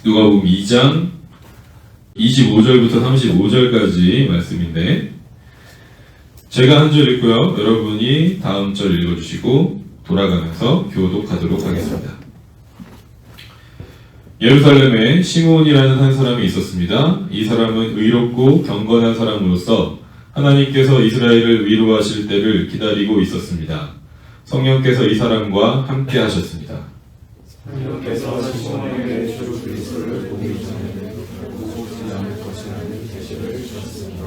누가복음 2장 25절부터 35절까지 말씀인데, 제가 한 절 읽고요, 여러분이 다음 절 읽어주시고 돌아가면서 교독하도록 하겠습니다. 예루살렘에 시므온이라는 한 사람이 있었습니다. 이 사람은 의롭고 경건한 사람으로서 하나님께서 이스라엘을 위로하실 때를 기다리고 있었습니다. 성령께서 이 사람과 함께 하셨습니다. 성령께서 시므온에게 주 그리스도를 보기 전에는 결코 오지 않을 것이라는 계시를 주셨습니다.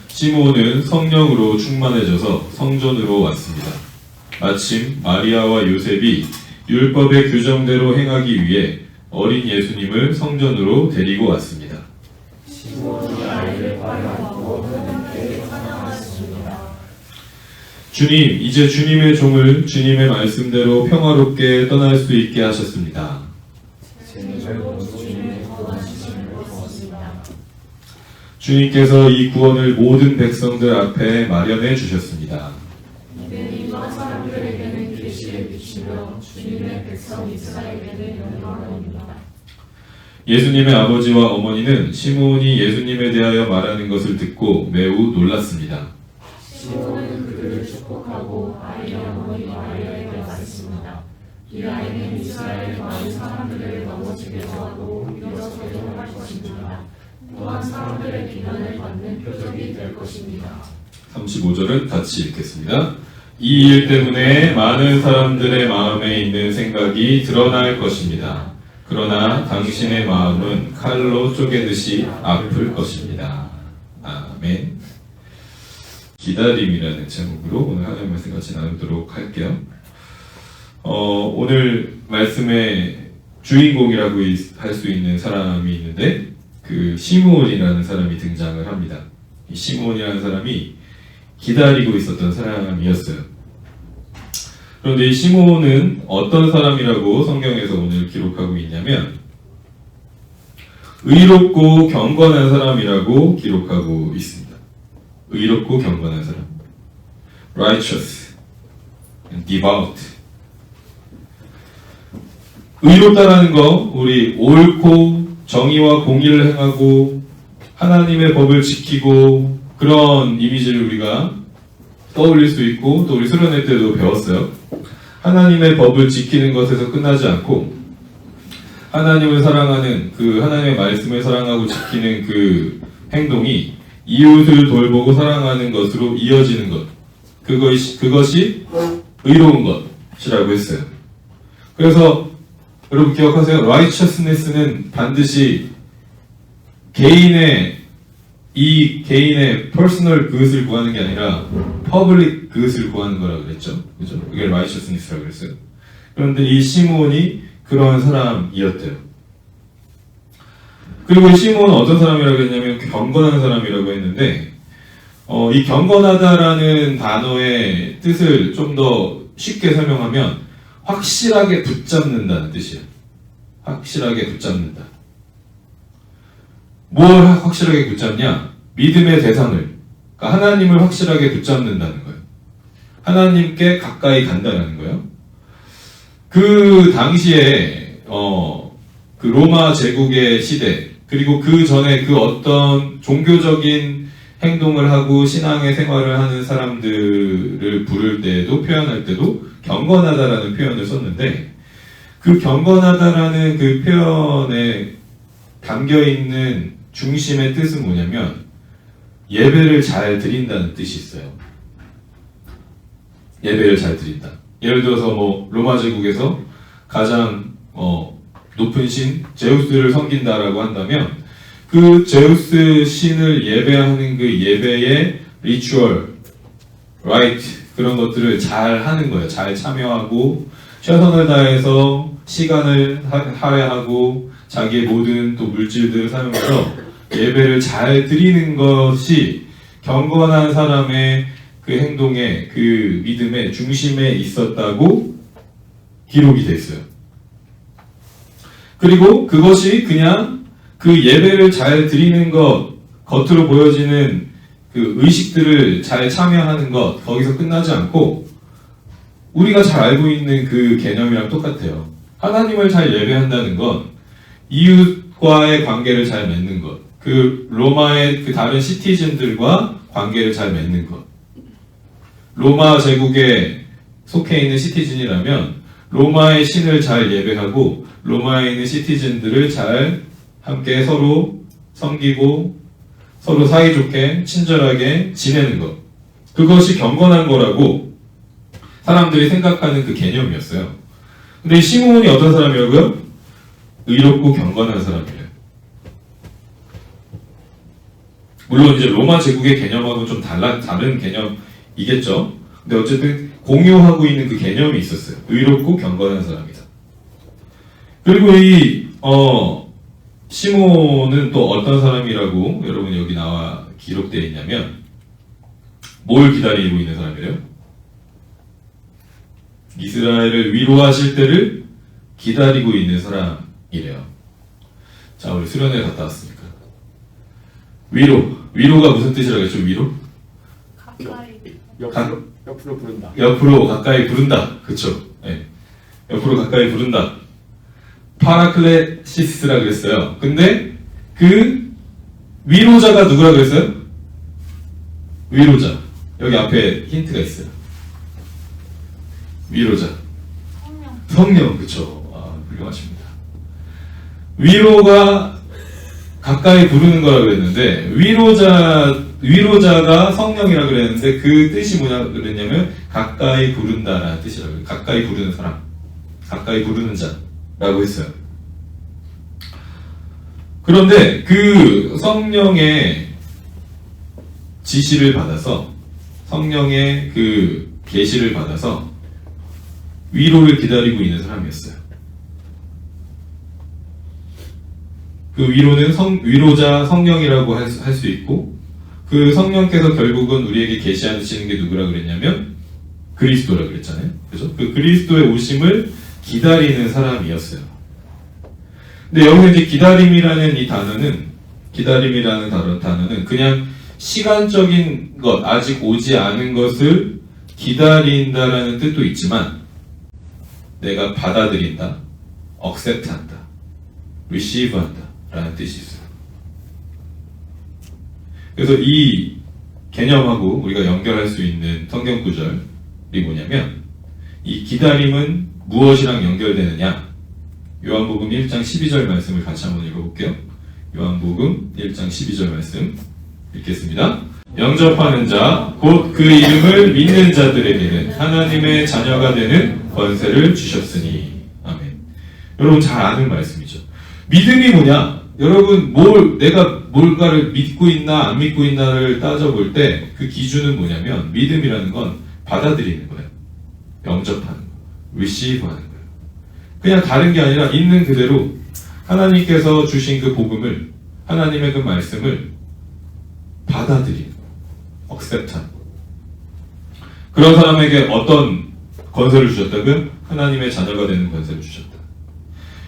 시므온은 성령으로 충만해져서 성전으로 왔습니다. 마침 마리아와 요셉이 율법의 규정대로 행하기 위해 어린 예수님을 성전으로 데리고 왔습니다. 시므온이 아이를 발견하고 하나님께 찬양하였습니다. 주님, 이제 주님의 종을 주님의 말씀대로 평화롭게 떠날 수 있게 하셨습니다. 제 모두 주님의 구원하심을 보았습니다. 주님께서 이 구원을 모든 백성들 앞에 마련해 주셨습니다. 이들이 만 사람들에게는 계시에 비치며 주님의 백성 이스라엘에게는 영광입니다. 예수님의 아버지와 어머니는 시므온이 예수님에 대하여 말하는 것을 듣고 매우 놀랐습니다. 시므온은 그들을 축복하고 아이의 어머니 마리아에게 말했습니다. 이 아이는 이스라엘 많은 사람들을 넘어지게 하고 일어서게 할 것입니다. 또한 사람들의 비난을 받는 표적이 될 것입니다. 35절을 같이 읽겠습니다. 이 일 때문에 많은 사람들의 마음에 있는 생각이 드러날 것입니다. 그러나 당신의 마음은 칼로 쪼개듯이 아플 것입니다. 아멘. 기다림이라는 제목으로 오늘 하나님의 말씀 같이 나누도록 할게요. 오늘 말씀의 주인공이라고 할 수 있는 사람이 있는데, 그 시므온이라는 사람이 등장을 합니다. 이 시므온이라는 사람이 기다리고 있었던 사람이었어요. 그런데 이 시므온은 어떤 사람이라고 성경에서 오늘 기록하고 있냐면, 의롭고 경건한 사람이라고 기록하고 있습니다. 의롭고 경건한 사람, righteous and devout. 의롭다라는 거, 우리 옳고 정의와 공의를 행하고 하나님의 법을 지키고, 그런 이미지를 우리가 떠올릴 수 있고, 또 우리 수련회 때도 배웠어요. 하나님의 법을 지키는 것에서 끝나지 않고 하나님을 사랑하는, 그 하나님의 말씀을 사랑하고 지키는 그 행동이 이웃을 돌보고 사랑하는 것으로 이어지는 것, 그것이 의로운 것이라고 했어요. 그래서 여러분 기억하세요. righteousness는 반드시 개인의 personal good을 구하는 게 아니라 public good을 구하는 거라고 그랬죠. 그죠? 그게 righteousness라고 그랬어요. 그런데 이 시므온이 그런 사람이었대요. 그리고 이 시므온은 어떤 사람이라고 했냐면 경건한 사람이라고 했는데, 이 경건하다라는 단어의 뜻을 좀 더 쉽게 설명하면 확실하게 붙잡는다는 뜻이에요. 확실하게 붙잡는다. 뭘 확실하게 붙잡냐? 믿음의 대상을, 그러니까 하나님을 확실하게 붙잡는다는 거예요. 하나님께 가까이 간다는 거예요. 그 당시에 그 로마 제국의 시대, 그리고 그 전에 그 어떤 종교적인 행동을 하고 신앙의 생활을 하는 사람들을 부를 때도, 표현할 때도 경건하다라는 표현을 썼는데, 그 경건하다라는 그 표현에 담겨있는 중심의 뜻은 뭐냐면 예배를 잘 드린다는 뜻이 있어요. 예배를 잘 드린다. 예를 들어서 뭐 로마 제국에서 가장 높은 신 제우스를 섬긴다라고 한다면, 그 제우스 신을 예배하는 그 예배의 리추얼, 라이트, 그런 것들을 잘 하는 거예요. 잘 참여하고 최선을 다해서 시간을 할애하고 자기의 모든 또 물질들을 사용해서 예배를 잘 드리는 것이 경건한 사람의 그 행동의, 그 믿음의 중심에 있었다고 기록이 돼 있어요. 그리고 그것이 그냥 그 예배를 잘 드리는 것, 겉으로 보여지는 그 의식들을 잘 참여하는 것, 거기서 끝나지 않고 우리가 잘 알고 있는 그 개념이랑 똑같아요. 하나님을 잘 예배한다는 건 이웃과의 관계를 잘 맺는 것, 그 로마의 그 다른 시티즌들과 관계를 잘 맺는 것. 로마 제국에 속해 있는 시티즌이라면 로마의 신을 잘 예배하고 로마에 있는 시티즌들을 잘 함께 서로 섬기고 서로 사이좋게 친절하게 지내는 것. 그것이 경건한 거라고 사람들이 생각하는 그 개념이었어요. 근데 이 시므온이 어떤 사람이라고요? 의롭고 경건한 사람이래요. 물론 이제 로마 제국의 개념하고 좀 다른 개념이겠죠. 근데 어쨌든 공유하고 있는 그 개념이 있었어요. 의롭고 경건한 사람이다. 그리고 이 시므온은 또 어떤 사람이라고 여러분 여기 나와 기록되어 있냐면 뭘 기다리고 있는 사람이래요? 이스라엘을 위로하실 때를 기다리고 있는 사람이래요. 자, 우리 수련회 갔다 왔으니까. 위로가 무슨 뜻이라고 했죠? 위로? 가까이. 옆으로 부른다. 옆으로 가까이 부른다. 그쵸? 네. 옆으로 가까이 부른다. 파라클레시스라 그랬어요. 근데 그 위로자가 누구라 그랬어요? 위로자. 여기 앞에 힌트가 있어요. 위로자. 성령, 그쵸? 훌륭하십니다. 위로가 가까이 부르는 거라 그랬는데 위로자가 성령이라 그랬는데 그 뜻이 뭐냐 그랬냐면 가까이 부른다라는 뜻이라고 해요. 가까이 부르는 사람, 가까이 부르는 자라고 했어요. 그런데 그 성령의 지시를 받아서 성령의 그 계시를 받아서 위로를 기다리고 있는 사람이었어요. 그 위로는 위로자 성령이라고 할 수 있고 그 성령께서 결국은 우리에게 계시하시는 게 누구라 그랬냐면 그리스도라 그랬잖아요. 그죠? 그 그리스도의 오심을 기다리는 사람이었어요. 근데 여기서 이제 기다림이라는 단어는 그냥 시간적인 것, 아직 오지 않은 것을 기다린다라는 뜻도 있지만 내가 받아들인다, accept한다, receive한다 라는 뜻이 있어요. 그래서 이 개념하고 우리가 연결할 수 있는 성경 구절이 뭐냐면 이 기다림은 무엇이랑 연결되느냐? 요한복음 1장 12절 말씀을 같이 한번 읽어볼게요. 요한복음 1장 12절 말씀 읽겠습니다. 영접하는 자, 곧 그 이름을 믿는 자들에게는 하나님의 자녀가 되는 권세를 주셨으니. 아멘. 여러분 잘 아는 말씀이죠. 믿음이 뭐냐? 여러분 내가 뭘까를 믿고 있나 안 믿고 있나를 따져볼 때 그 기준은 뭐냐면 믿음이라는 건 받아들이는 거예요. 영접하는 거, receive하는 거예요. 그냥 다른 게 아니라 있는 그대로 하나님께서 주신 그 복음을, 하나님의 그 말씀을 받아들이는 거예요. accept하는 거예요. 그런 사람에게 어떤 권세를 주셨다고요? 하나님의 자녀가 되는 권세를 주셨다.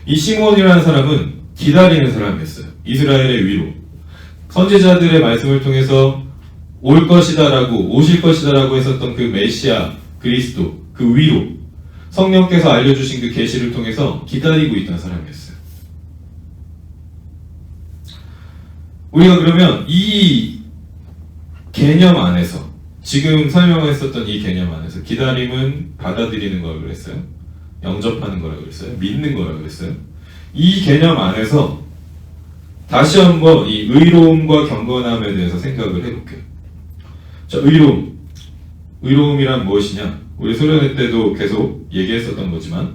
이 시므온이라는 사람은 기다리는 사람이었어요. 이스라엘의 위로. 선지자들의 말씀을 통해서 오실 것이다라고 했었던 그 메시아, 그리스도, 그 위로. 성령께서 알려주신 그 계시를 통해서 기다리고 있던 사람이었어요. 우리가 그러면 이 개념 안에서, 지금 설명했었던 이 개념 안에서 기다림은 받아들이는 거라고 그랬어요. 영접하는 거라고 그랬어요. 믿는 거라고 그랬어요. 이 개념 안에서 다시 한번 이 의로움과 경건함에 대해서 생각을 해볼게요. 자, 의로움이란 무엇이냐? 우리 수련회 때도 계속 얘기했었던 거지만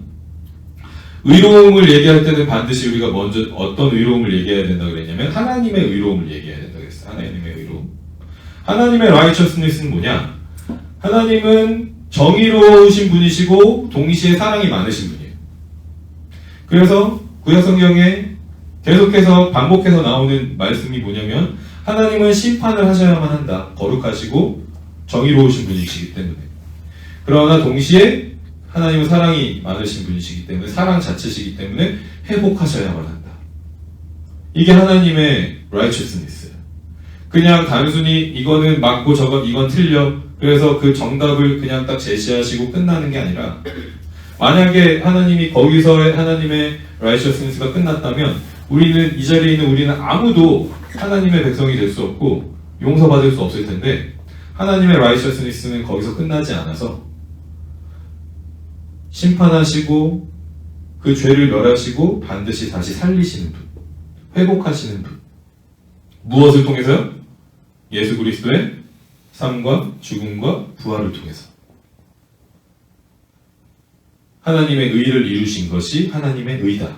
의로움을 얘기할 때는 반드시 우리가 먼저 어떤 의로움을 얘기해야 된다고 그랬냐면 하나님의 의로움을 얘기해야 된다고 그랬어요. 하나님의 의로움. 하나님의 righteousness는 뭐냐? 하나님은 정의로우신 분이시고 동시에 사랑이 많으신 분이에요. 그래서 구약성경에 계속해서 반복해서 나오는 말씀이 뭐냐면 하나님은 심판을 하셔야만 한다. 거룩하시고 정의로우신 분이시기 때문에. 그러나 동시에 하나님은 사랑이 많으신 분이시기 때문에 사랑 자체시기 때문에 회복하셔야만 한다. 이게 하나님의 righteousness예요. 그냥 단순히 이거는 맞고 이건 틀려. 그래서 그 정답을 그냥 딱 제시하시고 끝나는 게 아니라 만약에 하나님이 거기서의 하나님의 righteousness가 끝났다면 우리는 이 자리에 있는 우리는 아무도 하나님의 백성이 될 수 없고 용서받을 수 없을 텐데 하나님의 righteousness는 거기서 끝나지 않아서 심판하시고 그 죄를 멸하시고 반드시 다시 살리시는 분, 회복하시는 분. 무엇을 통해서요? 예수 그리스도의 삶과 죽음과 부활을 통해서. 하나님의 의를 이루신 것이 하나님의 의다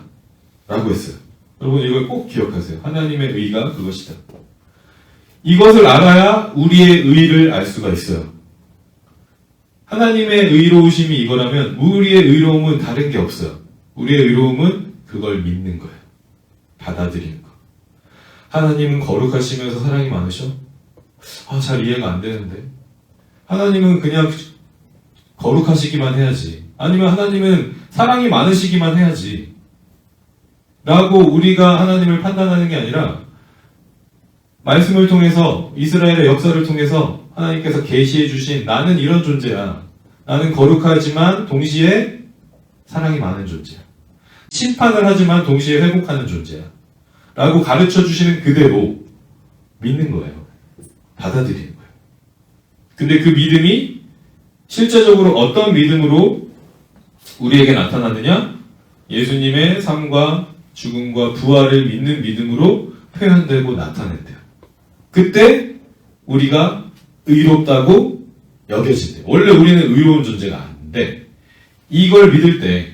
라고 했어요. 여러분 이걸 꼭 기억하세요. 하나님의 의가 그것이다. 이것을 알아야 우리의 의를 알 수가 있어요. 하나님의 의로우심이 이거라면 우리의 의로움은 다른 게 없어요. 우리의 의로움은 그걸 믿는 거예요. 받아들이는 거. 하나님은 거룩하시면서 사랑이 많으셔? 잘 이해가 안 되는데. 하나님은 그냥 거룩하시기만 해야지. 아니면 하나님은 사랑이 많으시기만 해야지. 라고 우리가 하나님을 판단하는 게 아니라 말씀을 통해서 이스라엘의 역사를 통해서 하나님께서 계시해 주신 나는 이런 존재야. 나는 거룩하지만 동시에 사랑이 많은 존재야. 심판을 하지만 동시에 회복하는 존재야. 라고 가르쳐 주시는 그대로 믿는 거예요. 받아들이는 거예요. 근데 그 믿음이 실제적으로 어떤 믿음으로 우리에게 나타나느냐? 예수님의 삶과 죽음과 부활을 믿는 믿음으로 표현되고 나타낸대요. 그때 우리가 의롭다고 여겨진대요. 원래 우리는 의로운 존재가 아닌데 이걸 믿을 때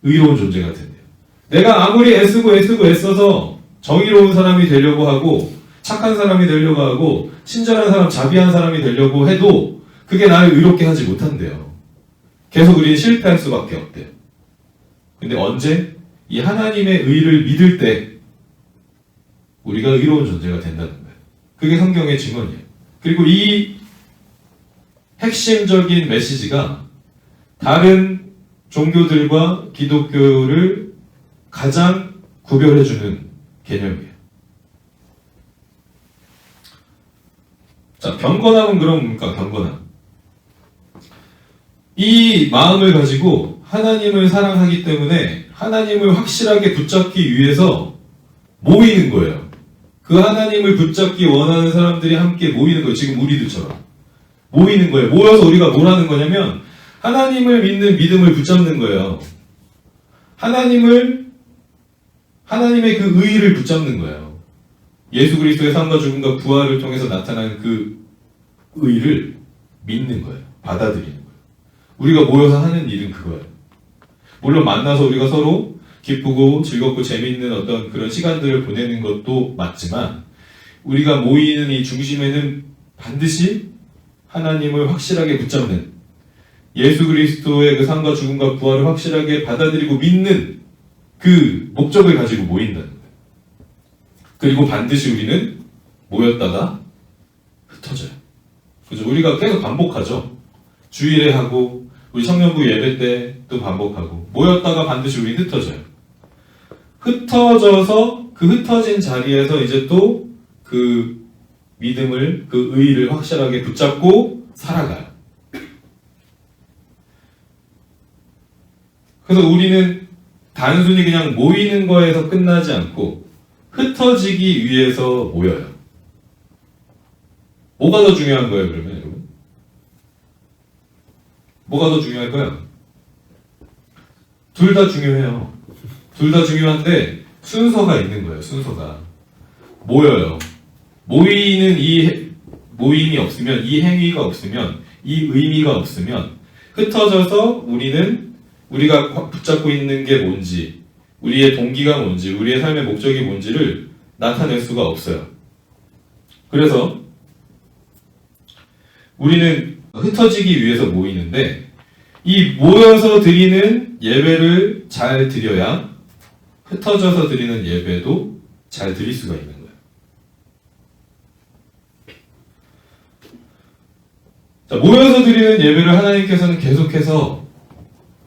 의로운 존재가 된대요. 내가 아무리 애써서 정의로운 사람이 되려고 하고 착한 사람이 되려고 하고 친절한 사람, 자비한 사람이 되려고 해도 그게 나를 의롭게 하지 못한대요. 계속 우리는 실패할 수밖에 없대요. 근데 언제? 이 하나님의 의를 믿을 때 우리가 의로운 존재가 된다는 거예요. 그게 성경의 증언이에요. 그리고 이 핵심적인 메시지가 다른 종교들과 기독교를 가장 구별해주는 개념이에요. 자, 경건함은 그럼 뭡니까? 경건함. 이 마음을 가지고 하나님을 사랑하기 때문에 하나님을 확실하게 붙잡기 위해서 모이는 거예요. 그 하나님을 붙잡기 원하는 사람들이 함께 모이는 거예요. 지금 우리들처럼. 모이는 거예요. 모여서 우리가 뭘 하는 거냐면 하나님을 믿는 믿음을 붙잡는 거예요. 하나님의 그 의의를 붙잡는 거예요. 예수 그리스도의 삶과 죽음과 부활을 통해서 나타나는 그 의의를 믿는 거예요. 받아들이는 거예요. 우리가 모여서 하는 일은 그거예요. 물론 만나서 우리가 서로 기쁘고 즐겁고 재미있는 어떤 그런 시간들을 보내는 것도 맞지만 우리가 모이는 이 중심에는 반드시 하나님을 확실하게 붙잡는 예수 그리스도의 그 삶과 죽음과 부활을 확실하게 받아들이고 믿는 그 목적을 가지고 모인다는 거예요. 그리고 반드시 우리는 모였다가 흩어져요. 그죠? 우리가 계속 반복하죠. 주일에 하고 우리 청년부 예배 때 또 반복하고 모였다가 반드시 우리 흩어져요. 흩어져서 그 흩어진 자리에서 이제 또 그 믿음을 그 의의를 확실하게 붙잡고 살아가요. 그래서 우리는 단순히 그냥 모이는 거에서 끝나지 않고 흩어지기 위해서 모여요. 뭐가 더 중요한 거예요, 그러면 여러분? 뭐가 더 중요할까요? 둘 다 중요해요. 둘 다 중요한데 순서가 있는 거예요. 순서가 모여요. 모이는 이 모임이 없으면, 이 행위가 없으면, 이 의미가 없으면 흩어져서 우리가 붙잡고 있는 게 뭔지, 우리의 동기가 뭔지, 우리의 삶의 목적이 뭔지를 나타낼 수가 없어요. 그래서 우리는 흩어지기 위해서 모이는데 이 모여서 드리는 예배를 잘 드려야 흩어져서 드리는 예배도 잘 드릴 수가 있는 거예요. 자, 모여서 드리는 예배를 하나님께서는 계속해서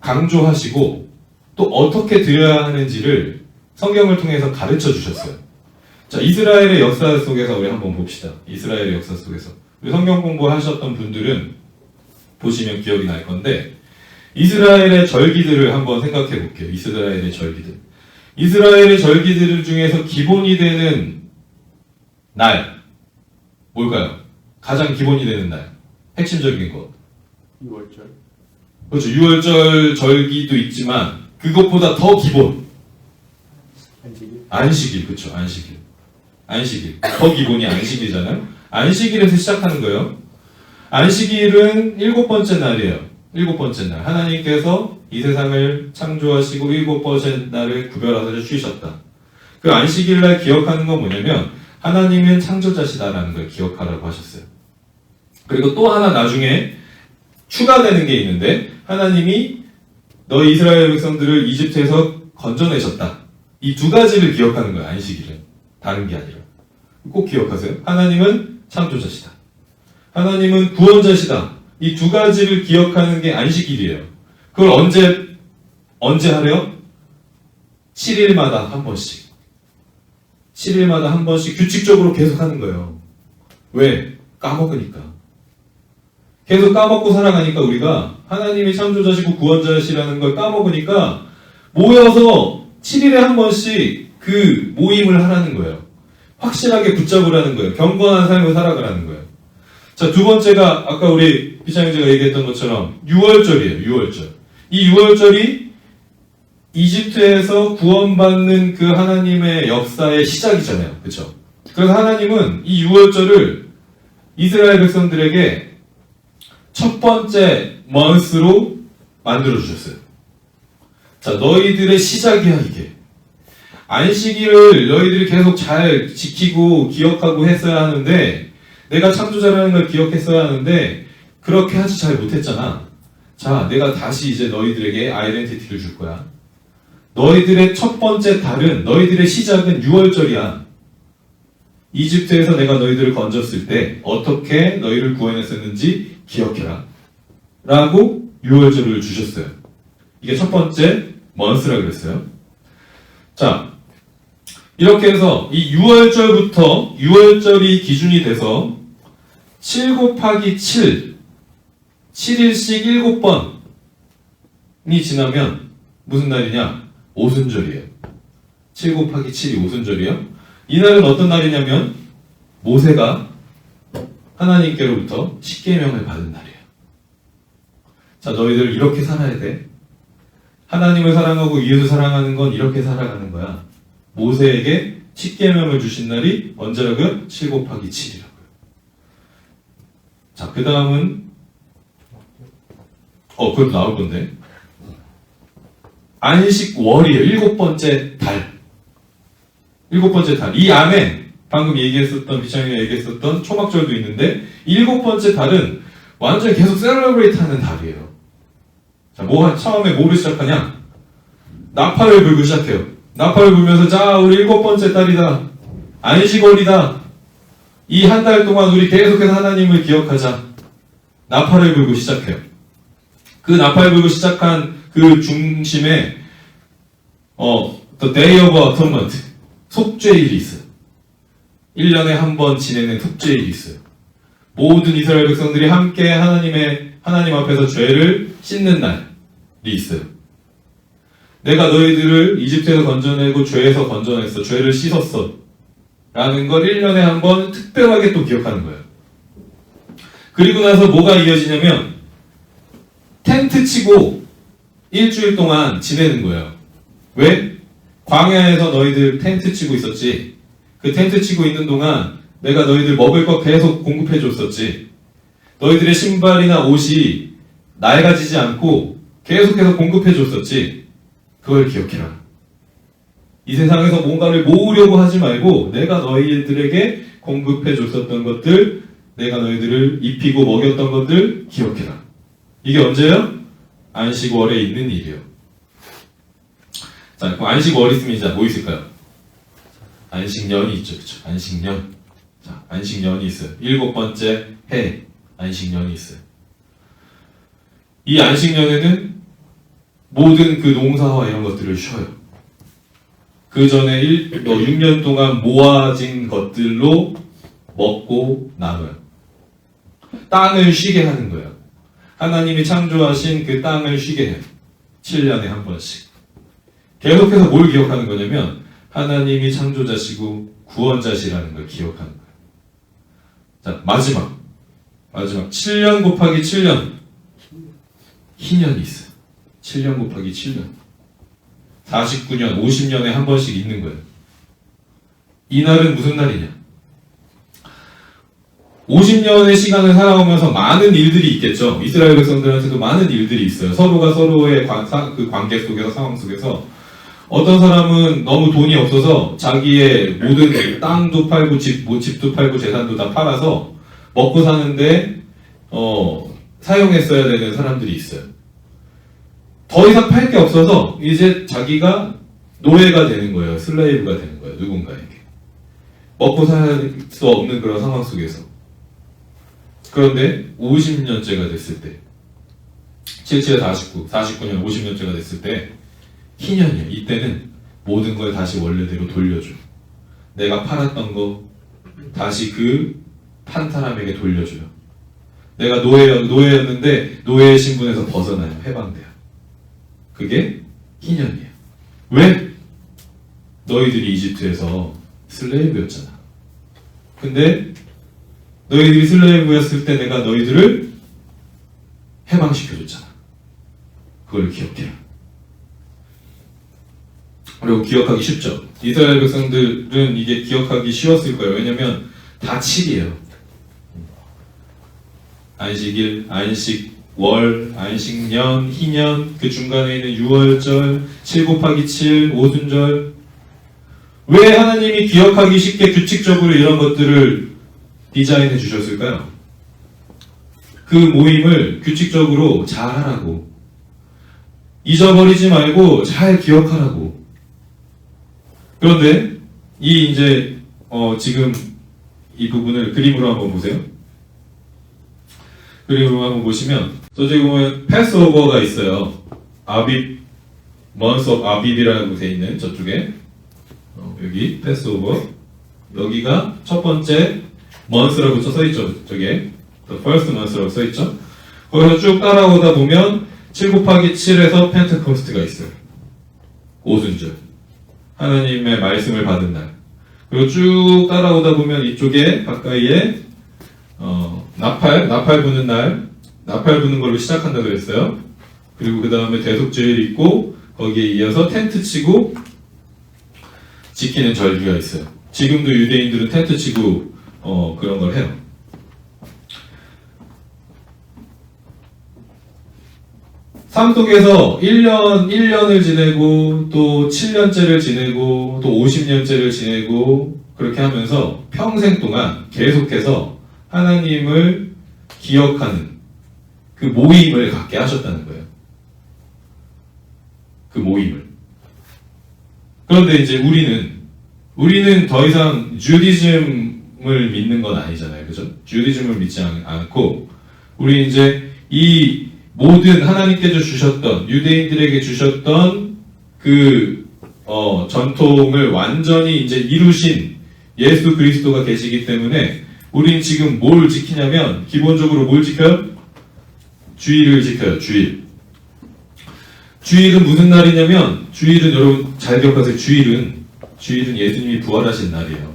강조하시고 또 어떻게 드려야 하는지를 성경을 통해서 가르쳐 주셨어요. 자, 이스라엘의 역사 속에서 우리 한번 봅시다. 이스라엘의 역사 속에서. 우리 성경 공부하셨던 분들은 보시면 기억이 날 건데 이스라엘의 절기들을 한번 생각해 볼게요. 이스라엘의 절기들. 이스라엘의 절기들 중에서 기본이 되는 날, 뭘까요? 가장 기본이 되는 날, 핵심적인 것. 6월절. 그렇죠. 6월절 절기도 있지만 그것보다 더 기본. 안식일. 안식일, 그렇죠. 안식일. 안식일. 더 기본이 안식일이잖아요. 안식일에서 시작하는 거예요. 안식일은 7번째 날이에요. 7번째 날. 하나님께서 이 세상을 창조하시고 7번째 날을 구별하셔서 쉬셨다. 그 안식일 날 기억하는 건 뭐냐면 하나님은 창조자시다라는 걸 기억하라고 하셨어요. 그리고 또 하나 나중에 추가되는 게 있는데 하나님이 너희 이스라엘 백성들을 이집트에서 건져내셨다. 이 두 가지를 기억하는 거예요. 안식일은. 다른 게 아니라. 꼭 기억하세요. 하나님은 창조자시다. 하나님은 구원자시다. 이 두 가지를 기억하는 게 안식일이에요. 그걸 언제 하래요? 7일마다 한 번씩. 7일마다 한 번씩 규칙적으로 계속 하는 거예요. 왜? 까먹으니까. 계속 까먹고 살아가니까 우리가 하나님이 창조자시고 구원자시라는 걸 까먹으니까 모여서 7일에 한 번씩 그 모임을 하라는 거예요. 확실하게 붙잡으라는 거예요. 경건한 삶을 살아가라는 거예요. 자, 두 번째가 아까 우리 비창형제가 얘기했던 것처럼 6월절이에요. 6월절. 이 6월절이 이집트에서 구원받는 그 하나님의 역사의 시작이잖아요. 그렇죠? 그래서 하나님은 이 6월절을 이스라엘 백성들에게 첫 번째 먼스로 만들어주셨어요. 자, 너희들의 시작이야, 이게. 안식일을 너희들이 계속 잘 지키고 기억하고 했어야 하는데, 내가 창조자라는 걸 기억했어야 하는데, 그렇게 하지 잘 못했잖아. 자, 내가 다시 이제 너희들에게 아이덴티티를 줄 거야. 너희들의 첫 번째 달은, 너희들의 시작은 6월절이야. 이집트에서 내가 너희들을 건졌을 때, 어떻게 너희를 구원했었는지 기억해라. 라고 6월절을 주셨어요. 이게 첫 번째 먼스라 그랬어요. 자, 이렇게 해서 이 6월절부터 6월절이 기준이 돼서 7 곱하기 7, 7일씩 7번이 지나면 무슨 날이냐? 오순절이에요. 7 곱하기 7이 오순절이에요. 이날은 어떤 날이냐면 모세가 하나님께로부터 십계명을 받은 날이에요. 자, 너희들 이렇게 살아야 돼. 하나님을 사랑하고 이웃을 사랑하는 건 이렇게 살아가는 거야. 모세에게 십계명을 주신 날이 언제라고요? 7 곱하기 7이라고요. 자, 그 다음은 그것도 나올 건데 안식월이에요. 7번째 달. 7번째 달. 이 안에 방금 얘기했었던, 비창이가 얘기했었던 초막절도 있는데 7번째 달은 완전 계속 셀러브레이트 하는 달이에요. 자, 처음에 뭐를 시작하냐? 나팔을 불고 시작해요. 나팔을 불면서 자, 우리 7번째 달이다. 안식월이다. 이 한 달 동안 우리 계속해서 하나님을 기억하자. 나팔을 불고 시작해요. 그 나팔 불고 시작한 그 중심에 The Day of Atonement, 속죄일이 있어요. 1년에 한 번 지내는 속죄일이 있어요. 모든 이스라엘 백성들이 함께 하나님 앞에서 죄를 씻는 날이 있어요. 내가 너희들을 이집트에서 건져내고 죄에서 건져냈어. 죄를 씻었어. 라는 걸 1년에 한 번 특별하게 또 기억하는 거예요. 그리고 나서 뭐가 이어지냐면 텐트 치고 일주일 동안 지내는 거예요. 왜? 광야에서 너희들 텐트 치고 있었지. 그 텐트 치고 있는 동안 내가 너희들 먹을 거 계속 공급해 줬었지. 너희들의 신발이나 옷이 낡아지지 않고 계속해서 공급해 줬었지. 그걸 기억해라. 이 세상에서 뭔가를 모으려고 하지 말고 내가 너희들에게 공급해 줬었던 것들, 내가 너희들을 입히고 먹였던 것들 기억해라. 이게 언제예요? 안식월에 있는 일이에요. 자, 그럼 안식월 있으면 이제 뭐 있을까요? 안식년이 있죠. 그쵸? 안식년. 자, 안식년이 있어요. 7번째 해 안식년이 있어요. 이 안식년에는 모든 그 농사와 이런 것들을 쉬어요. 그 전에 6년 동안 모아진 것들로 먹고 나눠요. 땅을 쉬게 하는 거예요. 하나님이 창조하신 그 땅을 쉬게 해요. 7년에 한 번씩. 계속해서 뭘 기억하는 거냐면 하나님이 창조자시고 구원자시라는 걸 기억하는 거예요. 자, 마지막 7년 곱하기 7년 희년이 있어요. 7년 곱하기 7년 49년, 50년에 한 번씩 있는 거예요. 이날은 무슨 날이냐? 50년의 시간을 살아오면서 많은 일들이 있겠죠. 이스라엘 백성들한테도 많은 일들이 있어요. 서로가 서로의 그 관계 속에서, 상황 속에서 어떤 사람은 너무 돈이 없어서 자기의 모든 땅도 팔고 집도 팔고 재산도 다 팔아서 먹고 사는데 사용했어야 되는 사람들이 있어요. 더 이상 팔 게 없어서 이제 자기가 노예가 되는 거예요. 슬레이브가 되는 거예요. 누군가에게. 먹고 살 수 없는 그런 상황 속에서. 그런데 50년째가 됐을 때 77에 49, 49년 50년째가 됐을 때 희년이에요. 이때는 모든 걸 다시 원래대로 돌려줘. 내가 팔았던 거 다시 그 판 사람에게 돌려줘요. 내가 노예였는데 노예의 신분에서 벗어나요. 해방돼요. 그게 희년이에요. 왜? 너희들이 이집트에서 슬레이브였잖아. 근데 너희들이 슬레이브였을 때 내가 너희들을 해방시켜줬잖아. 그걸 기억해요. 그리고 기억하기 쉽죠. 이스라엘 백성들은 이게 기억하기 쉬웠을 거예요. 왜냐면 다 7이에요. 안식일, 안식월, 안식년, 희년, 그 중간에 있는 유월절, 7 곱하기 7, 오순절. 왜 하나님이 기억하기 쉽게 규칙적으로 이런 것들을 디자인해 주셨을까요? 그 모임을 규칙적으로 잘 하라고. 잊어버리지 말고 잘 기억하라고. 그런데 지금 이 부분을 그림으로 한번 보세요. 그림으로 한번 보시면 저쪽에 보면 패스오버가 있어요. 아빕, month of 아빕이라고 돼 있는 저쪽에 여기 패스오버, 여기가 첫 번째 month라고 써있죠. 저게 the first month라고 써있죠. 거기서 쭉 따라오다 보면 7 곱하기 7에서 펜테코스트가 있어요. 오순절, 하나님의 말씀을 받은 날. 그리고 쭉 따라오다 보면 이쪽에 가까이에 나팔 부는 날, 나팔 부는 걸로 시작한다 그랬어요. 그리고 그 다음에 대속죄일 있고 거기에 이어서 텐트 치고 지키는 절기가 있어요. 지금도 유대인들은 텐트 치고 그런 걸 해요. 삶 속에서 1년을 지내고 또 7년째를 지내고 또 50년째를 지내고 그렇게 하면서 평생 동안 계속해서 하나님을 기억하는 그 모임을 갖게 하셨다는 거예요. 그 모임을. 그런데 이제 우리는 더 이상 주디즘을 믿는 건 아니잖아요. 그죠? 주디즘을 믿지 않고 우리 이제 이 모든 하나님께서 주셨던 유대인들에게 주셨던 그 전통을 완전히 이제 이루신 예수 그리스도가 계시기 때문에 우린 지금 뭘 지키냐면 기본적으로 뭘 지켜요? 주일을 지켜요. 주일. 주일은 무슨 날이냐면 주일은 여러분 잘 기억하세요. 주일은 예수님이 부활하신 날이에요.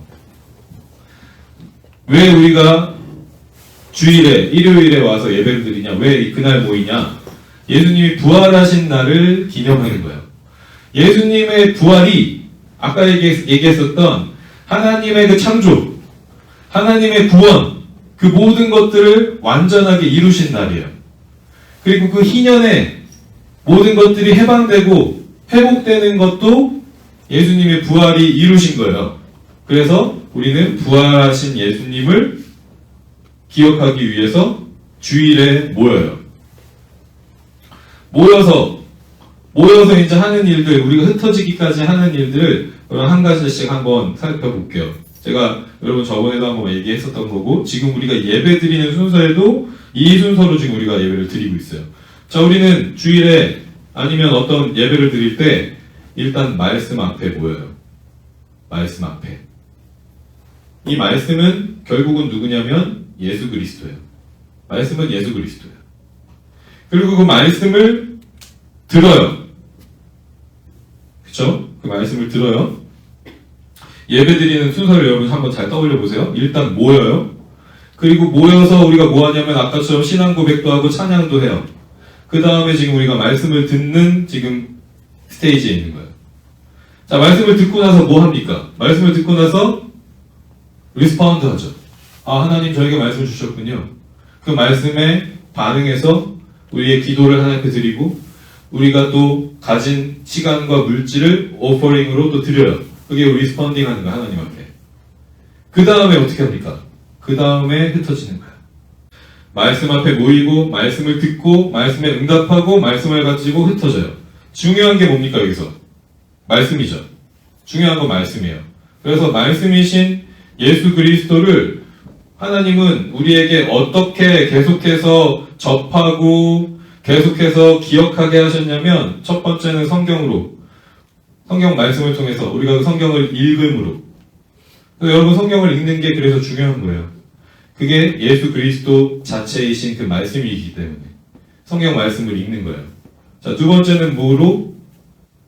왜 우리가 주일에 일요일에 와서 예배를 드리냐? 왜 그날 모이냐? 예수님이 부활하신 날을 기념하는 거예요. 예수님의 부활이 아까 얘기했었던 하나님의 그 창조, 하나님의 구원, 그 모든 것들을 완전하게 이루신 날이에요. 그리고 그 희년에 모든 것들이 해방되고 회복되는 것도 예수님의 부활이 이루신 거예요. 그래서 우리는 부활하신 예수님을 기억하기 위해서 주일에 모여요. 모여서 이제 하는 일들, 우리가 흩어지기까지 하는 일들을 한 가지씩 한번 살펴볼게요. 제가 여러분 저번에도 한번 얘기했었던 거고, 지금 우리가 예배 드리는 순서에도 이 순서로 지금 우리가 예배를 드리고 있어요. 자, 우리는 주일에 아니면 어떤 예배를 드릴 때 일단 말씀 앞에 모여요. 말씀 앞에. 이 말씀은 결국은 누구냐면 예수 그리스도예요. 말씀은 예수 그리스도예요. 그리고 그 말씀을 들어요. 듣죠? 그 말씀을 들어요. 예배 드리는 순서를 여러분 한번 잘 떠올려 보세요. 일단 모여요. 그리고 모여서 우리가 뭐 하냐면 아까처럼 신앙 고백도 하고 찬양도 해요. 그 다음에 지금 우리가 말씀을 듣는 지금 스테이지에 있는 거예요. 자, 말씀을 듣고 나서 뭐 합니까? 말씀을 듣고 나서 리스파운드 하죠. 아, 하나님 저에게 말씀을 주셨군요. 그 말씀에 반응해서 우리의 기도를 하나님께 드리고 우리가 또 가진 시간과 물질을 오퍼링으로 또 드려요. 그게 리스펀딩 하는 거야, 하나님 앞에. 그 다음에 어떻게 합니까? 그 다음에 흩어지는 거야. 말씀 앞에 모이고 말씀을 듣고 말씀에 응답하고 말씀을 가지고 흩어져요. 중요한 게 뭡니까 여기서? 말씀이죠. 중요한 건 말씀이에요. 그래서 말씀이신 예수 그리스도를 하나님은 우리에게 어떻게 계속해서 접하고 계속해서 기억하게 하셨냐면 첫 번째는 성경으로, 성경 말씀을 통해서 우리가 성경을 읽음으로. 여러분 성경을 읽는 게 그래서 중요한 거예요. 그게 예수 그리스도 자체이신 그 말씀이기 때문에 성경 말씀을 읽는 거예요. 자, 두 번째는 뭐로?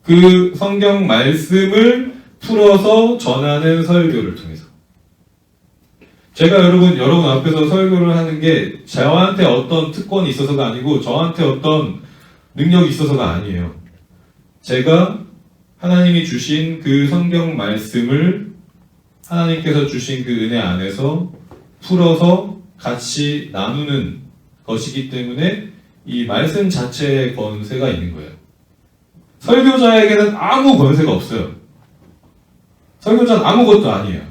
그 성경 말씀을 풀어서 전하는 설교를 통해서. 제가 여러분 앞에서 설교를 하는 게 저한테 어떤 특권이 있어서가 아니고 저한테 어떤 능력이 있어서가 아니에요. 제가 하나님이 주신 그 성경 말씀을 하나님께서 주신 그 은혜 안에서 풀어서 같이 나누는 것이기 때문에 이 말씀 자체의 권세가 있는 거예요. 설교자에게는 아무 권세가 없어요. 설교자는 아무것도 아니에요.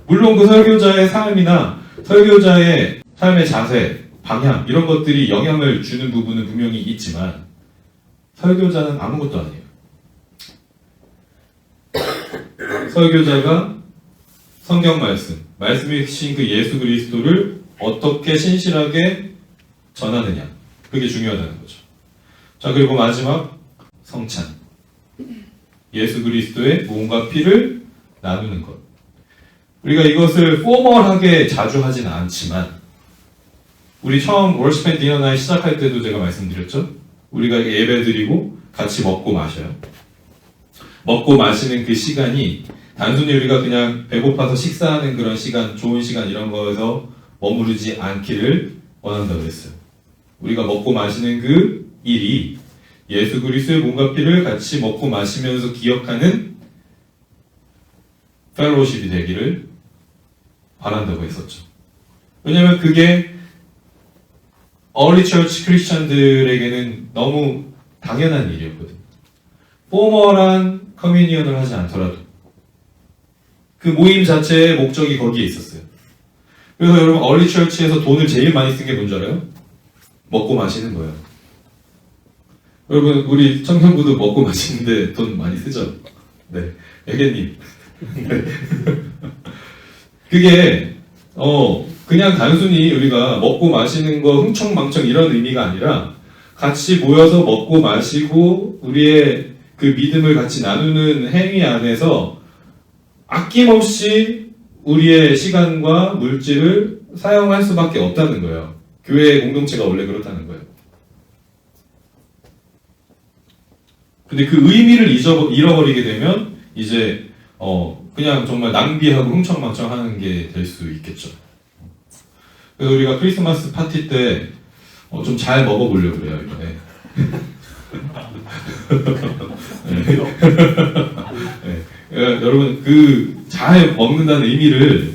물론 그 설교자의 삶이나 설교자의 삶의 자세, 방향 이런 것들이 영향을 주는 부분은 분명히 있지만 설교자는 아무것도 아니에요. 설교자가 성경 말씀이신 그 예수 그리스도를 어떻게 신실하게 전하느냐, 그게 중요하다는 거죠. 자, 그리고 마지막 성찬, 예수 그리스도의 몸과 피를 나누는 것. 우리가 이것을 포멀하게 자주 하지는 않지만 우리 처음 월십 앤 디너 나잇 시작할 때도 제가 말씀드렸죠. 우리가 예배 드리고 같이 먹고 마셔요. 먹고 마시는 그 시간이 단순히 우리가 그냥 배고파서 식사하는 그런 시간, 좋은 시간 이런 거에서 머무르지 않기를 원한다고 했어요. 우리가 먹고 마시는 그 일이 예수 그리스도의 몸과 피를 같이 먹고 마시면서 기억하는 펠로우십이 되기를 바란다고 했었죠. 왜냐하면 그게 어리 처치 크리스천들에게는 너무 당연한 일이었거든요. 포멀한 커뮤니언을 하지 않더라도 그 모임 자체의 목적이 거기에 있었어요. 그래서 여러분 어리 처치에서 돈을 제일 많이 쓴 게 뭔지 알아요? 먹고 마시는 거예요. 여러분 우리 청년부도 먹고 마시는데 돈 많이 쓰죠? 네, 애견님. 그게 그냥 단순히 우리가 먹고 마시는 거 흥청망청 이런 의미가 아니라 같이 모여서 먹고 마시고 우리의 그 믿음을 같이 나누는 행위 안에서 아낌없이 우리의 시간과 물질을 사용할 수밖에 없다는 거예요. 교회의 공동체가 원래 그렇다는 거예요. 근데 그 의미를 잃어버리게 되면 이제 그냥 정말 낭비하고 흥청망청 하는 게 될 수 있겠죠. 그래서 우리가 크리스마스 파티 때 좀 잘 먹어보려고 그래요, 이번에. 네. 여러분, 그 잘 먹는다는 의미를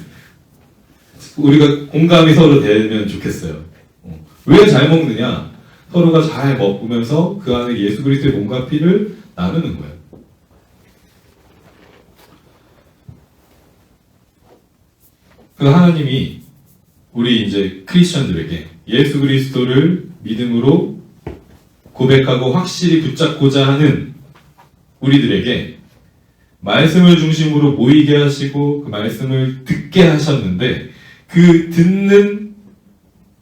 우리가 공감이 서로 되면 좋겠어요. 왜 잘 먹느냐? 서로가 잘 먹으면서 그 안에 예수 그리스도의 몸과 피를 나누는 거예요. 그래서 하나님이 우리 이제 크리스천들에게 예수 그리스도를 믿음으로 고백하고 확실히 붙잡고자 하는 우리들에게 말씀을 중심으로 모이게 하시고 그 말씀을 듣게 하셨는데 그 듣는